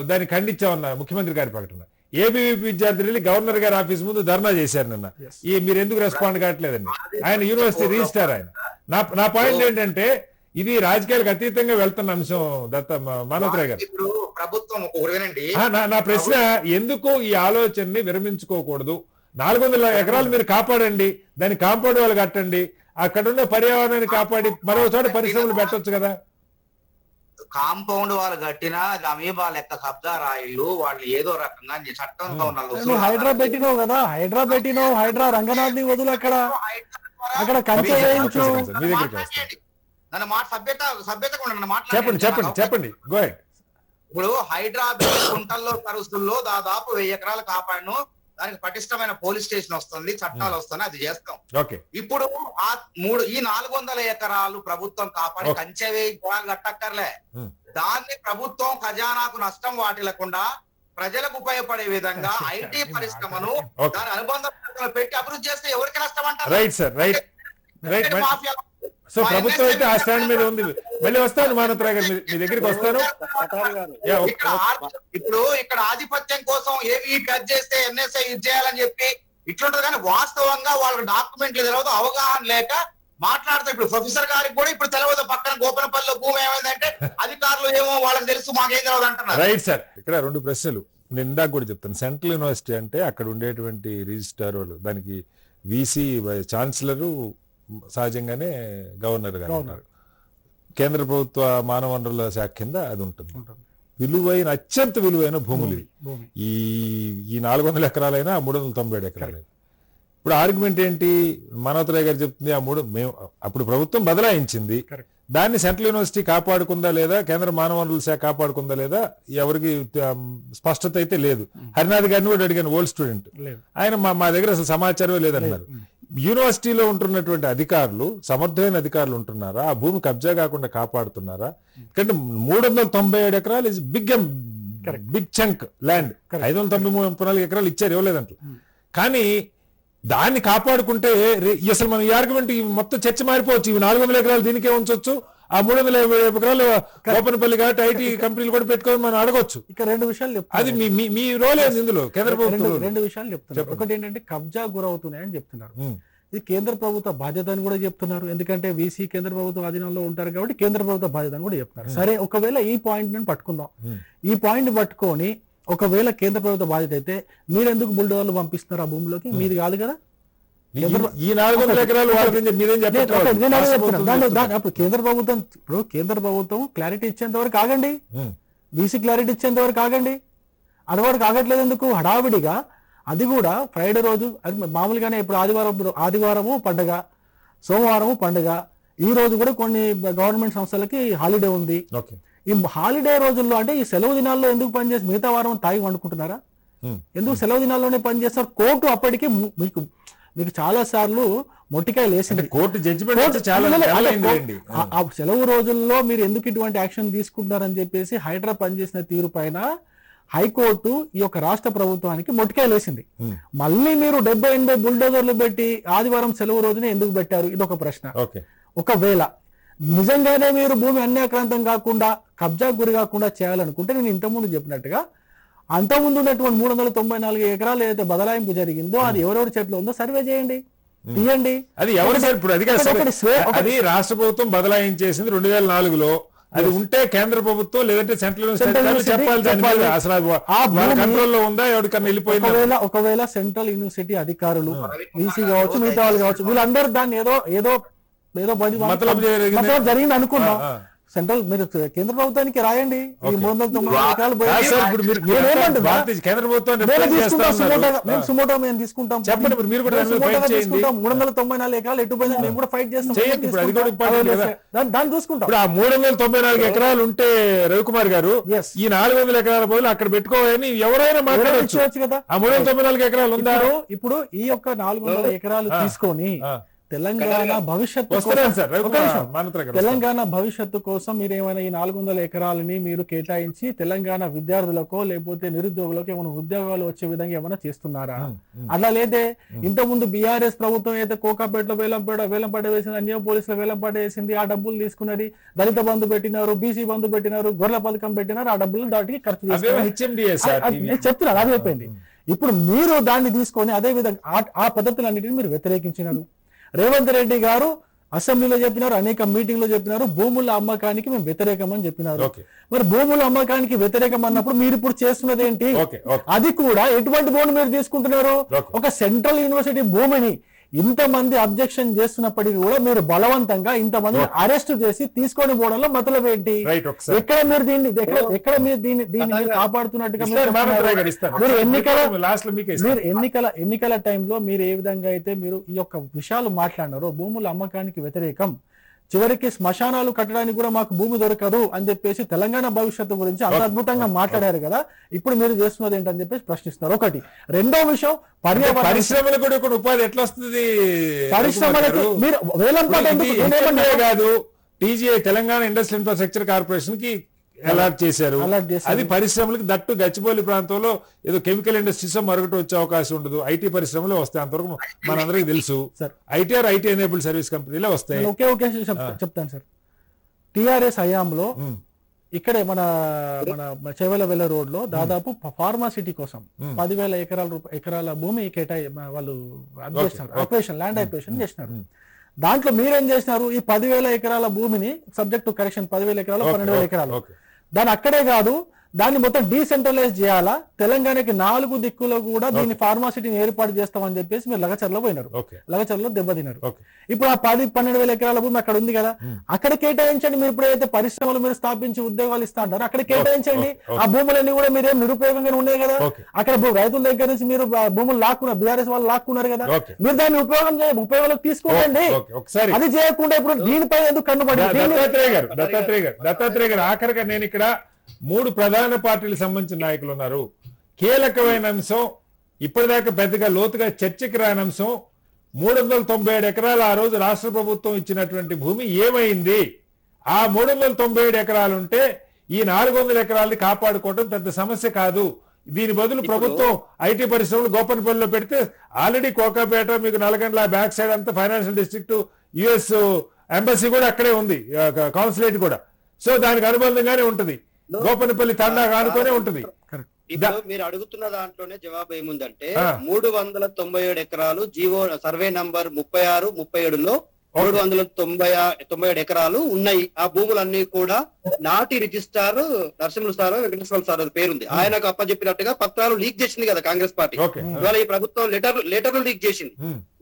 దాన్ని ఖండించామన్నారు ముఖ్యమంత్రి గారి ప్రకటన. ఏబీవీపీ విద్యార్థులు వెళ్ళి గవర్నర్ గారి ఆఫీస్ ముందు ధర్నా చేశారు నిన్న. మీరు ఎందుకు రెస్పాండ్ కావట్లేదండి? ఆయన యూనివర్సిటీ రిజిస్టార్ ఆయన. నా పాయింట్ ఏంటంటే, ఇది రాజకీయాలకు అతీతంగా వెళ్తున్న అంశం. మానవతరాయ్ గారు, నా ప్రశ్న, ఎందుకు ఈ ఆలోచనని విరమించుకోకూడదు? 400 ఎకరాలు మీరు కాపాడండి, దాన్ని కాంపౌండ్ వాళ్ళు కట్టండి, అక్కడున్న పర్యావరణాన్ని కాపాడి మరో చోట పరిశ్రమలు పెట్టొచ్చు కదా. కాంపౌండ్ వాళ్ళు కట్టినా అమీబా లెక్క కబ్జా రాయిలు వాళ్ళు ఏదో రకంగా చట్టంతో హైడ్రా పెట్టినావు కదా, హైడ్రా రంగనాథ్ ని వదులు, అక్కడ కంచె వేయించు. మీ దగ్గరికి వస్తాను. నన్ను మాట సభ్యత చెప్పండి. ఇప్పుడు హైదరాబాద్ కుంటల్లో సరస్సుల్లో దాదాపు 1000 ఎకరాలు కాపాడును, దానికి పటిష్టమైన పోలీస్ స్టేషన్ వస్తుంది, చట్టాలు వస్తున్నాయి, అది చేస్తాం. ఇప్పుడు ఈ 400 ఎకరాలు ప్రభుత్వం కాపాడి కంచె వేయి కట్టక్కర్లే. దాన్ని ప్రభుత్వం ఖజానాకు నష్టం వాటిల్లకుండా ప్రజలకు ఉపయోగపడే విధంగా ఐటీ పరిశ్రమను దాని అనుబంధ పెట్టి అభివృద్ధి చేస్తే ఎవరికి నష్టం అంటారు? సో ప్రభుత్వం అయితే ఆ స్టాండ్ మీద ఉంది. మళ్ళీ వస్తాను మానవతరాయ్ గారు, మీ దగ్గరికి వస్తాను. ఇప్పుడు ఇక్కడ ఆధిపత్యం కోసం ఏవి కట్ చేస్తే ఎన్ఎస్ఐ ఇది చేయాలని చెప్పి ఇట్లుంటది, కానీ వాస్తవంగా వాళ్ళకి డాక్యుమెంట్లు తెలియదు, అవగాహన లేక మాట్లాడతారు. ఇప్పుడు ప్రొఫెసర్ గారికి కూడా ఇప్పుడు తెలియదు, పక్కన గోపనపల్లిలో భూమి ఏమైందంటే అధికారులు ఏమో వాళ్ళకి తెలుసు, మాకేం తెలియదు అంటున్నారు. రైట్ సార్, ఇక్కడ 2 ప్రశ్నలు నేను ఇందాక కూడా చెప్తాను. సెంట్రల్ యూనివర్సిటీ అంటే అక్కడ ఉండేటువంటి రిజిస్ట్రార్ వాళ్ళు, దానికి వీసీ ఛాన్సలరు సహజంగానే గవర్నర్ గారు ఉన్నారు. కేంద్ర ప్రభుత్వ మానవ వనరుల శాఖ కింద అది ఉంటుంది. అత్యంత విలువైన భూములు ఈ 400 ఎకరాలైనా 397 ఎకరాలైనా. ఇప్పుడు ఆర్గ్యుమెంట్ ఏంటి? మానవతరాయ్ గారు చెప్తుంది, అప్పుడు ప్రభుత్వం బదలాయించింది, దాన్ని సెంట్రల్ యూనివర్సిటీ కాపాడుకుందా లేదా, కేంద్ర మానవ వనరుల శాఖ కాపాడుకుందా లేదా, ఎవరికి స్పష్టత అయితే లేదు. హరినాథ్ గారిని కూడా అడిగాను, ఓల్డ్ స్టూడెంట్, ఆయన మా దగ్గర అసలు సమాచారమే లేదన్నారు. యూనివర్సిటీలో ఉంటున్నటువంటి అధికారులు సమర్థమైన అధికారులు ఉంటున్నారా? ఆ భూమి కబ్జా కాకుండా కాపాడుతున్నారా? ఎందుకంటే 397 ఎకరాలు ఇస్ బిగ్ చంక్ ల్యాండ్. 594 ఎకరాలు ఇచ్చారు, ఇవ్వలేదంట. కానీ దాన్ని కాపాడుకుంటే అసలు మనం ఈ ఆర్గ్యుమెంట్ మొత్తం చర్చ మారిపోవచ్చు. ఇవి 400 ఎకరాలు దీనికే ఉంచొచ్చు, ఆ 350 ఎకరాలు ఓపెన్పల్లి కాబట్టి ఐటీ కంపెనీలు కూడా పెట్టుకొని మనం అడగొచ్చు. ఇక రెండు విషయాలు చెప్తాను. అది మీ రోల్ ఏంది ఇందులో? కేంద్ర ప్రభుత్వం రెండు విషయాలు చెప్తున్నారు. ఒకటి ఏంటంటే కబ్జా గురవుతున్నాయని చెప్తున్నారు. ఇది కేంద్ర ప్రభుత్వ బాధ్యత అని కూడా చెప్తున్నారు. ఎందుకంటే వీసీ కేంద్ర ప్రభుత్వ అధీనంలో ఉంటారు కాబట్టి కేంద్ర ప్రభుత్వ బాధ్యత అని కూడా చెప్తున్నారు. సరే, ఒకవేళ ఈ పాయింట్ ని పట్టుకుందాం. ఈ పాయింట్ పట్టుకొని ఒకవేళ కేంద్ర ప్రభుత్వ బాధ్యత అయితే మీరు ఎందుకు బుల్డోజర్లు పంపిస్తున్నారు ఆ భూమిలోకి? మీది కాదు కదా. ఈ 400 ఎకరాలు అప్పుడు కేంద్ర ప్రభుత్వం క్లారిటీ ఇచ్చేంత వరకు ఆగండి. బీసీ క్లారిటీ ఇచ్చేంత వరకు ఆగండి. అడవాడికి ఆగట్లేదు ఎందుకు? హడావిడిగా అది కూడా ఫ్రైడే రోజు, అది మామూలుగానే ఇప్పుడు ఆదివారము పండుగ, సోమవారము పండుగ, ఈ రోజు కూడా కొన్ని గవర్నమెంట్ సంస్థలకి హాలిడే ఉంది. ఈ హాలిడే రోజుల్లో అంటే ఈ సెలవు దినాల్లో ఎందుకు పనిచేసి మిగతా వారం తాగి వండుకుంటున్నారా? ఎందుకు సెలవు దినాల్లోనే పనిచేస్తారు? కోర్టు అప్పటికి మీకు చాలా సార్లు మొట్టికాయలు వేసింది. కోర్టు జడ్జిమెంట్ ఆ సెలవు రోజుల్లో మీరు ఎందుకు ఇటువంటి యాక్షన్ తీసుకుంటున్నారని చెప్పేసి హైడ్రా పనిచేసిన తీరు పైన హైకోర్టు ఈ యొక్క రాష్ట్ర ప్రభుత్వానికి మొట్టికాయలు వేసింది. మళ్ళీ మీరు 70-80 బుల్డోజర్లు పెట్టి ఆదివారం సెలవు రోజునే ఎందుకు పెట్టారు? ఇది ఒక ప్రశ్న. ఒకవేళ నిజంగానే మీరు భూమి అన్యాక్రాంతం కాకుండా, కబ్జా గురి కాకుండా చేయాలనుకుంటే నేను ఇంతకుముందు చెప్పినట్టుగా అంతకుముందు ఉన్నటువంటి 394 ఎకరాలు ఏదైతే బదలాయింపు జరిగిందో అది ఎవరెవరి చేతిలో ఉందో సర్వే చేయండి, తీయండి. అది ఎవరు సార్? ఇప్పుడు అది రాష్ట్ర ప్రభుత్వం బదలాయించేసింది 2004లో. అది ఉంటే కేంద్ర ప్రభుత్వం లేదంటే సెంట్రల్ చెప్పాలి. అసలు కంట్రోల్లో ఉందా? ఎవరికన్నా వెళ్ళిపోయిందా? ఒకవేళ సెంట్రల్ యూనివర్సిటీ అధికారులు, వీసీ కావచ్చు, మిగతా వాళ్ళు కావచ్చు, వీళ్ళందరూ దాన్ని ఏదో జరిగింది అనుకున్నాం. సెంట్రల్ మీరు కేంద్ర ప్రభుత్వానికి రాయండి. ఈ 394 ఎకరాలు మేము సుమోటో మేము తీసుకుంటాం. 394 ఎకరాలు ఎటుపోయింది మేము కూడా ఫైట్ చేస్తాం. దాన్ని చూసుకుంటాం. ఇప్పుడు ఆ 394 ఎకరాలు ఉంటే రవికుమార్ గారు ఈ 400 ఎకరాల బదులు అక్కడ పెట్టుకోవాలని ఎవరైనా మాట్లాడవచ్చు కదా. ఆ 394 ఎకరాలు ఉన్నారు. ఇప్పుడు ఈ యొక్క 400 ఎకరాలు తీసుకొని తెలంగాణ భవిష్యత్తు కోసం మీరు ఏమైనా ఈ 400 ఎకరాలని మీరు కేటాయించి తెలంగాణ విద్యార్థులకో లేకపోతే నిరుద్యోగులకు ఏమైనా ఉద్యోగాలు వచ్చే విధంగా ఏమైనా చేస్తున్నారా? అట్లా లేదే ఇంతకుముందు బీఆర్ఎస్ ప్రభుత్వం అయితే కోకాపేటలో వేలంపాట వేసింది, అన్య పోలీసులు వేలంపాట వేసింది, ఆ డబ్బులు తీసుకున్నది, దళిత బంధు పెట్టినారు, బీసీ బంధు పెట్టినారు, గొర్రెల పథకం పెట్టినారు, ఆ డబ్బులు దాటికి ఖర్చు చెప్తున్నారు. అది అయిపోయింది. ఇప్పుడు మీరు దాన్ని తీసుకొని అదే విధంగా ఆ పద్ధతులన్నిటిని మీరు వ్యతిరేకించినారు. రేవంత్ రెడ్డి గారు అసెంబ్లీలో చెప్పినారు, అనేక మీటింగ్ లో చెప్పినారు, భూముల అమ్మకానికి మేము వ్యతిరేకం అని చెప్పినారు. మరి భూముల అమ్మకానికి వ్యతిరేకం అన్నప్పుడు మీరు ఇప్పుడు చేస్తున్నది ఏంటి? అది కూడా ఎటువంటి భూమిని మీరు తీసుకుంటున్నారు? ఒక సెంట్రల్ యూనివర్సిటీ భూమిని ఇంతమంది అబ్జెక్షన్ చేస్తున్నప్పటికీ కూడా మీరు బలవంతంగా ఇంతమంది అరెస్ట్ చేసి తీసుకొని పోవడంలో మతలబ్ ఏంటి? ఎక్కడ మీరు దీన్ని కాపాడుతున్నట్టుగా మీరు ఎన్నికల టైంలో మీరు ఏ విధంగా అయితే మీరు ఈ యొక్క విషయాలు మాట్లాడినారో, భూముల అమ్మకానికి వ్యతిరేకం, చివరికి శ్మశానాలు కట్టడానికి కూడా మాకు భూమి దొరకదు అని చెప్పేసి తెలంగాణ భవిష్యత్తు గురించి అంత అద్భుతంగా మాట్లాడారు కదా. ఇప్పుడు మీరు చేస్తున్నది ఏంటని చెప్పేసి ప్రశ్నిస్తున్నారు. ఒకటి. రెండో విషయం, పరిశ్రమలకు కూడా ఉపాధి ఎట్లా వస్తుంది? పరిశ్రమలకు మీరు వేలంపాట కాదు, TGI Telangana industrial infrastructure corporation కి అలాట్ చేశారు. అది పరిశ్రమలకు దట్టు గచ్చిబౌలి ప్రాంతంలో ఏదో కెమికల్ ఇండస్ట్రీస్ మరొకటి వచ్చే అవకాశం ఉండదు. ఐటీ పరిశ్రమలో వస్తాయి. అంతవరకు మనందరికీ తెలుసు. ఐటీ ఎనేబుల్డ్ సర్వీస్ కంపెనీలే వస్తాయి. ఒకే చెప్తాను సార్. టిఆర్ఎస్ హయాంలో ఇక్కడే మన చెవెలవెల్ల రోడ్ లో దాదాపు ఫార్మాసిటీ కోసం 10,000 ఎకరాల భూమి వాళ్ళు ల్యాండ్ అక్విజిషన్ చేసినారు. దాంట్లో మీరేం చేసినారు? ఈ 10,000 ఎకరాల భూమిని సబ్జెక్ట్ టు కరెక్షన్ 10,000 ఎకరాలు 12,000 ఎకరాలు దాని అక్కడే కాదు, దాన్ని మొత్తం డీసెంట్రలైజ్ చేయాలా, తెలంగాణకి 4 దిక్కులో కూడా దీన్ని ఫార్మాసిటీని ఏర్పాటు చేస్తామని చెప్పేసి మీరు లగచర్లో పోయినారు, లగచర్లో దెబ్బతిన్నారు. ఇప్పుడు ఆ 10-12,000 ఎకరాల భూమి అక్కడ ఉంది కదా, అక్కడ కేటాయించండి. మీరు ఇప్పుడైతే పరిశ్రమలు మీరు స్థాపించి ఉద్యోగాలు ఇస్తా అంటారు, అక్కడ కేటాయించండి. ఆ భూములన్నీ కూడా మీరేం నిరుపయోగంగా ఉన్నాయి కదా. అక్కడ రైతుల దగ్గర నుంచి మీరు భూములు లాక్కున్నారు, బీఆర్ఎస్ వాళ్ళు లాక్కున్నారు కదా, మీరు దాన్ని ఉపయోగంలోకి తీసుకోండి. అది చేయకుండా ఇప్పుడు దీనిపై ఎందుకు కన్నుపడి? దత్తాత్రేయ గారు ఆఖరిగా నేను ఇక్కడ 3 ప్రధాన పార్టీలకు సంబంధించిన నాయకులు ఉన్నారు. కీలకమైన అంశం, ఇప్పటిదాకా పెద్దగా లోతుగా చర్చకి రాని అంశం, 397 ఎకరాలు ఆ రోజు రాష్ట్ర ప్రభుత్వం ఇచ్చినటువంటి భూమి ఏమైంది? ఆ 397 ఎకరాలుంటే ఈ 400 ఎకరాలని కాపాడుకోవడం పెద్ద సమస్య కాదు. దీని బదులు ప్రభుత్వం ఐటీ పరిశ్రమలు గోపన్పల్లిలో పెడితే ఆల్రెడీ కోకాపేట, మీకు నల్గొండ బ్యాక్ సైడ్ అంతా ఫైనాన్షియల్ డిస్ట్రిక్ట్, యుఎస్ ఎంబసీ కూడా అక్కడే ఉంది, కాన్సులేట్ కూడా. సో దానికి అనుబంధంగానే ఉంటది, గోపనపల్లి తండా ఆనుకొనే ఉంటది. ఇప్పుడు మీరు అడుగుతున్న దాంట్లోనే జవాబు ఏముందంటే 397 ఎకరాలు జీవో సర్వే నంబర్ 36, 37లో 397 ఎకరాలు ఉన్నాయి. ఆ భూములన్నీ కూడా నాటి registrar Narasimhulu sir, Venkateswara sir పేరుంది. ఆయనకు అప్పచెప్పినట్టుగా పత్రాలు లీక్ చేసింది కదా కాంగ్రెస్ పార్టీ. ఇవాళ ఈ ప్రభుత్వం లెటర్లు లీక్ చేసింది.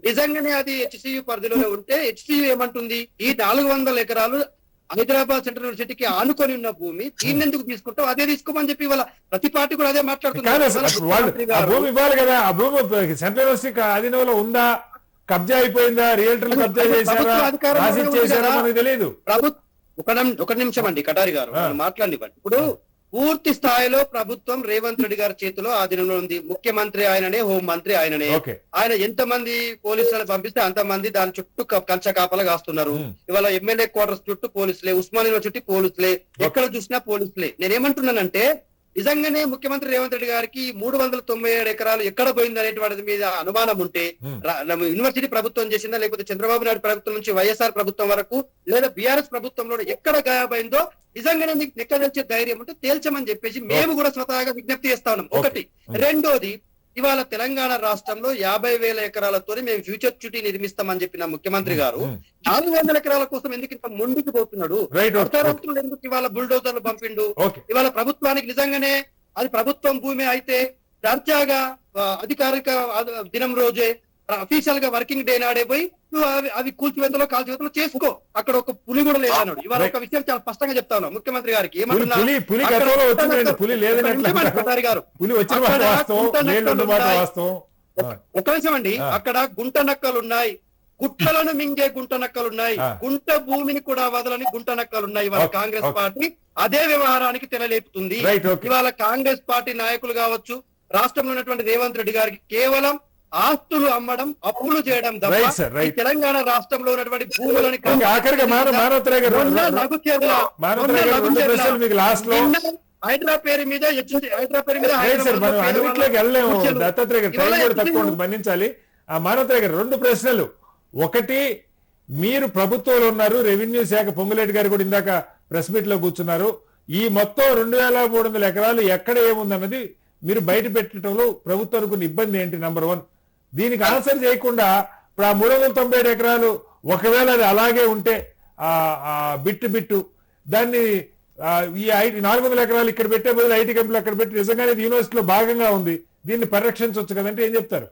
నిజంగానే అది హెచ్సియు పరిధిలోనే ఉంటే హెచ్సియు ఏమంటుంది, ఈ 400 ఎకరాలు హైదరాబాద్ సెంట్రల్ యూనివర్సిటీకి ఆనుకొని ఉన్న భూమి దీన్ని ఎందుకు తీసుకుంటావు, అదే తీసుకోమని చెప్పి వాళ్ళ ప్రతి పార్టీ కూడా అదే మాట్లాడుతున్నారు. ఆ భూమి ఇవ్వాలి కదా, ఆ భూమి సెంట్రల్ యూనివర్సిటీ అధీనంలో ఉందా, కబ్జా అయిపోయిందా, రియల్టర్లు కబ్జా చేశారా, రాసి చేశారా మనకు తెలియదు. ఒక నిమిషం అండి కటారి గారు మాట్లాడివ్వండి. ఇప్పుడు పూర్తి స్థాయిలో ప్రభుత్వం రేవంత్ రెడ్డి గారి చేతిలో ఆధీనంలో ఉంది. ముఖ్యమంత్రి ఆయననే, హోం మంత్రి ఆయననే. ఆయన ఎంతమంది పోలీసులను పంపిస్తే అంతమంది దాని చుట్టూ కంచ కాపలా కాస్తున్నారు. ఇవాళ ఎమ్మెల్యే క్వార్టర్స్ చుట్టూ పోలీసులే, ఉస్మానియా చుట్టూ పోలీసులే, ఎక్కడ చూసినా పోలీసులే. నేనేమంటున్నానంటే నిజంగానే ముఖ్యమంత్రి రేవంత్ రెడ్డి గారికి 397 ఎకరాలు ఎక్కడ పోయింది అనేటువంటి మీద అనుమానం ఉంటే యూనివర్సిటీ ప్రభుత్వం చేసిందా, లేకపోతే చంద్రబాబు నాయుడు ప్రభుత్వం నుంచి వైఎస్ఆర్ ప్రభుత్వం వరకు, లేదా బీఆర్ఎస్ ప్రభుత్వంలో ఎక్కడ గాయమైందో నిజంగానే మీకు లెక్కదలిచే ధైర్యం ఉంటే తేల్చమని చెప్పేసి మేము కూడా స్వతహాగా విజ్ఞప్తి చేస్తా ఉన్నాం. ఒకటి. రెండోది, ఇవాళ తెలంగాణ రాష్ట్రంలో 50,000 ఎకరాలతో మేము ఫ్యూచర్ సిటీ నిర్మిస్తామని చెప్పిన ముఖ్యమంత్రి గారు 400 ఎకరాల కోసం ఎందుకు ఇంత ముందుకు పోతున్నాడు, ఎందుకు ఇవాళ బుల్డోజర్లు పంపిండు? ఇవాళ ప్రభుత్వానికి నిజంగానే అది ప్రభుత్వం భూమి అయితే దర్జాగా అధికారిక దినం రోజే అఫీషియల్ గా వర్కింగ్ డే నాడే పోయి నువ్వు అవి కూల్చివేతలో కాల్చివేతలో చేసుకో. అక్కడ ఒక పులి కూడా లేదన్నాడు. ఇవాళ ఒక విషయం చాలా స్పష్టంగా చెప్తా ఉన్నాం ముఖ్యమంత్రి గారికి. ఏమంటున్నారు ఒక నిమిషం అండి, అక్కడ గుంట నక్కలున్నాయి, గుట్టలను మింగే గుంట నక్కలున్నాయి, గుంట భూమిని కూడా వదలని గుంట నక్కలున్నాయి. ఇవాళ కాంగ్రెస్ పార్టీ అదే వ్యవహారానికి తెరలేపుతుంది. ఇవాళ కాంగ్రెస్ పార్టీ నాయకులు కావచ్చు, రాష్ట్రంలో ఉన్నటువంటి రేవంత్ రెడ్డి గారికి కేవలం ఆస్తులు అమ్మడం, అప్పులు చేయడం తప్ప తెలంగాణ రాష్ట్రంలో ఉన్నటువంటి భూములని హైదరాబాద్ పేరు మీద మన్నించాలి. ఆ మానవతరాయ్ గారు 2 ప్రశ్నలు. ఒకటి, మీరు ప్రభుత్వంలో ఉన్నారు, రెవెన్యూ శాఖ పొంగులేటి గారు కూడా ఇందాక ప్రెస్ మీట్ లో కూర్చున్నారు. ఈ మొత్తం 2,300 ఎకరాలు ఎక్కడ ఏముందన్నది మీరు బయట పెట్టడంలో ప్రభుత్వానికి కొన్ని ఇబ్బంది ఏంటి? నంబర్ 1. దీనికి ఆన్సర్ చేయకుండా ఇప్పుడు ఆ 397 ఎకరాలు ఒకవేళ అది అలాగే ఉంటే బిట్టు దాన్ని ఈ 400 ఎకరాలు ఇక్కడ పెట్టే బదులు ఐటీ కంపెనీలు అక్కడ పెట్టి నిజంగానే యూనివర్సిటీలో భాగంగా ఉంది, దీన్ని పరిరక్షించవచ్చు కదంటే ఏం చెప్తారు?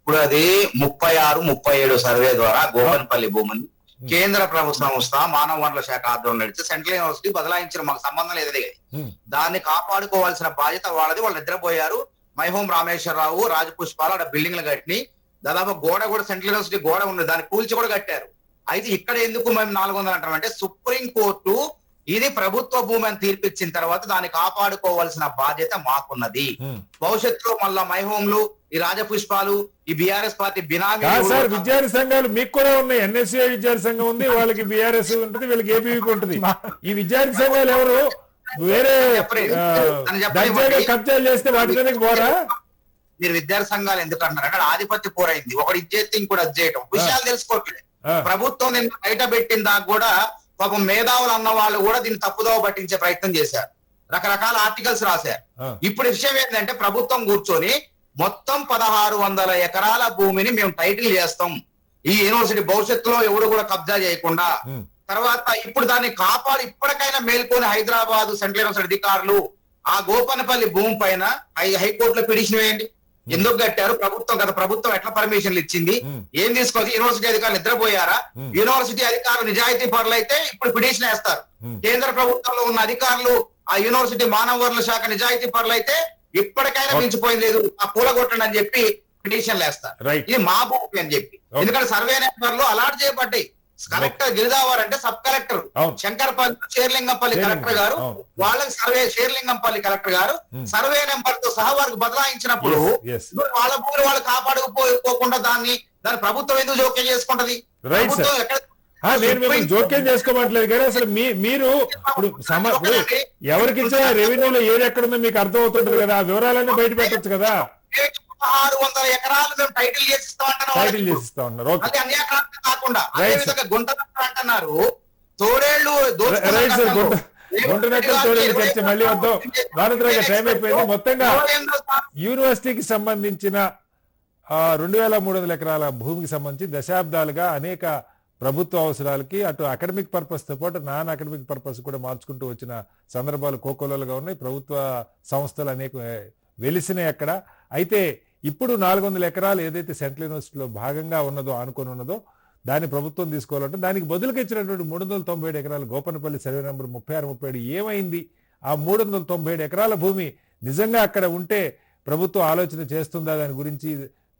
ఇప్పుడు అది 36, 37 సర్వే ద్వారా గోపన్పల్లి భూమిని కేంద్ర ప్రభుత్వ సంస్థ మానవ వనరుల శాఖ ఆధ్వర్యంలో నడిచి సెంట్రల్ యూనివర్సిటీ బదలాయించిన మాకు సంబంధం లేదది. దాన్ని కాపాడుకోవాల్సిన బాధ్యత వాళ్ళది. వాళ్ళు నిద్రపోయారు. మైహోం రామేశ్వరరావు, రాజపుష్పాలు అక్కడ బిల్డింగ్లు కట్టి దాదాపు గోడ కూడా సెంట్రల్ యూనివర్సిటీ గోడ ఉంది, దాన్ని కూల్చి కూడా కట్టారు. అయితే ఇక్కడ ఎందుకు మేము 400 అంటామంటే సుప్రీం కోర్టు ఇది ప్రభుత్వ భూమి అని తీర్పిచ్చిన తర్వాత దాన్ని కాపాడుకోవాల్సిన బాధ్యత మాకున్నది. భవిష్యత్తులో మళ్ళా మైహోంలు, ఈ రాజపుష్పాలు, ఈ బీఆర్ఎస్ పార్టీ బినామీ విద్యార్థి సంఘాలు మీకు కూడా ఉన్నాయి. ఎన్ఎస్సీ విద్యార్థి సంఘం ఉంది, వాళ్ళకి బీఆర్ఎస్ ఉంటుంది, వీళ్ళకి ఏపీకి ఉంటుంది. ఈ విద్యార్థి సంఘాలు ఎవరు వేరే కబ్జాలు చేస్తే వాటి మీదకి పోరా? మీరు విద్యార్థి సంఘాలు ఎందుకు అంటారు? అక్కడ ఆధిపత్య పోరైంది. ఒకటి ఇచ్చేస్తే ఇంకోటి అది చేయటం, విషయాలు తెలుసుకోవట్లేదు. ప్రభుత్వం నిన్న బయట పెట్టిన దాకా కూడా పాపం మేధావులు అన్న వాళ్ళు కూడా దీన్ని తప్పుదోవ పట్టించే ప్రయత్నం చేశారు, రకరకాల ఆర్టికల్స్ రాశారు. ఇప్పుడు విషయం ఏంటంటే ప్రభుత్వం కూర్చొని మొత్తం 1,600 ఎకరాల భూమిని మేము టైటిల్ చేస్తాం, ఈ యూనివర్సిటీ భవిష్యత్తులో ఎవరు కూడా కబ్జా చేయకుండా. తర్వాత ఇప్పుడు దాన్ని కాపాడు ఇప్పటికైనా మేల్కొని హైదరాబాద్ సెంట్రల్ యూనివర్సిటీ అధికారులు ఆ గోపనపల్లి భూమి పైన హైకోర్టులో పిటిషన్ వేయండి. ఎందుకు కట్టారు? గత ప్రభుత్వం ఎట్లా పర్మిషన్లు ఇచ్చింది, ఏం తీసుకోవచ్చు? యూనివర్సిటీ అధికారులు నిద్రపోయారా? యూనివర్సిటీ అధికారులు నిజాయితీ పరులు అయితే ఇప్పుడు పిటిషన్ వేస్తారు. కేంద్ర ప్రభుత్వంలో ఉన్న అధికారులు ఆ యూనివర్సిటీ మానవ వనరుల శాఖ నిజాయితీ పరులు అయితే ఇప్పటికైనా మించిపోయింది లేదు, ఆ కూలగొట్టండి అని చెప్పి పిటిషన్లు వేస్తారు. ఇది మా భూమి అని చెప్పి. ఎందుకంటే సర్వే నెంబర్లు అలాట్ చేయబడ్డాయి. కలెక్టర్ గిరిదావర్ అంటే sub collector, Shankarpally Serilingampally collector గారు, వాళ్ళకి షేర్లింగంపల్లి కలెక్టర్ గారు సర్వే నెంబర్ తో సహా వారికి బదలాయించినప్పుడు వాళ్ళ భూములు వాళ్ళు కాపాడుకోకుండా దాన్ని ప్రభుత్వం ఎందుకు జోక్యం చేసుకుంటది? నేను జోక్యం చేసుకోవట్లేదు కానీ అసలు మీరు ఇప్పుడు ఎవరికి ఇచ్చిన రెవెన్యూలో ఏది ఎక్కడుందో మీకు అర్థం అవుతుంటది కదా, ఆ వివరాలన్నీ బయట పెట్టచ్చు కదా. 1600 ఎకరాలు మేము టైటిల్ చేసిస్తాం అంటున్నాం టైటిల్ వాళ్ళకి. చేసిస్తా ఉన్నారు. ఓకే అది అన్యాక్రాంతం కాకుండా అదే Right, sir. విధంగా గుంట అంటున్నారు, తోడేళ్లు రైట్ సార్. గుంటనక్కల తోడేళ్ళ చర్చ మళ్ళీ వద్దాం. భారతరాజ టైం అయిపోయింది. మొత్తంగా యూనివర్సిటీకి సంబంధించిన 2300 ఎకరాల భూమికి సంబంధించి దశాబ్దాలుగా అనేక ప్రభుత్వ అవసరాలకి అటు అకాడమిక్ పర్పస్ తో పాటు నాన్ అకాడమిక్ పర్పస్ కూడా మార్చుకుంటూ వచ్చిన సందర్భాలు కోకోలలుగా ఉన్నాయి. ప్రభుత్వ సంస్థలు అనేక వెలిసినాయి అక్కడ. అయితే ఇప్పుడు 400 ఎకరాలు ఏదైతే సెంట్రల్ యూనివర్సిటీలో భాగంగా ఉన్నదో ఆనుకొని ఉన్నదో దాన్ని ప్రభుత్వం తీసుకోవాలంటే దానికి బదులుగా ఇచ్చినటువంటి 397 ఎకరాలు గోపనపల్లి సర్వే నెంబర్ 36-37 ఏమైంది? ఆ 397 ఎకరాల భూమి నిజంగా అక్కడ ఉంటే ప్రభుత్వం ఆలోచన చేస్తుందా దాని గురించి?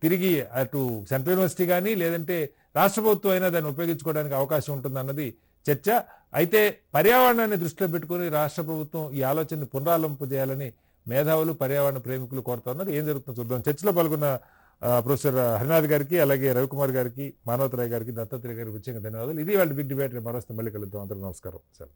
తిరిగి అటు సెంట్రల్ యూనివర్సిటీ కానీ లేదంటే రాష్ట్ర ప్రభుత్వం అయినా దాన్ని ఉపయోగించుకోవడానికి అవకాశం ఉంటుందన్నది చర్చ. అయితే పర్యావరణాన్ని దృష్టిలో పెట్టుకుని రాష్ట్ర ప్రభుత్వం ఈ ఆలోచనని పునరాలంపు చేయాలని మేధావులు పర్యావరణ ప్రేమికులు కోరుతా ఉన్నారు. ఏం జరుగుతుందో చూద్దాం. చర్చలో పాల్గొన్న ప్రొఫెసర్ హరినాథ్ గారికి, అలాగే రవికుమార్ గారికి, మానవతరాయ్ గారికి, దత్తాత్రేయ గారికి ప్రత్యేకంగా ధన్యవాదాలు. ఇది వాళ్ళ బిగ్ డిబేట్. మరోస్తే మళ్ళీ కలుద్దాం. అందరూ నమస్కారం సార్.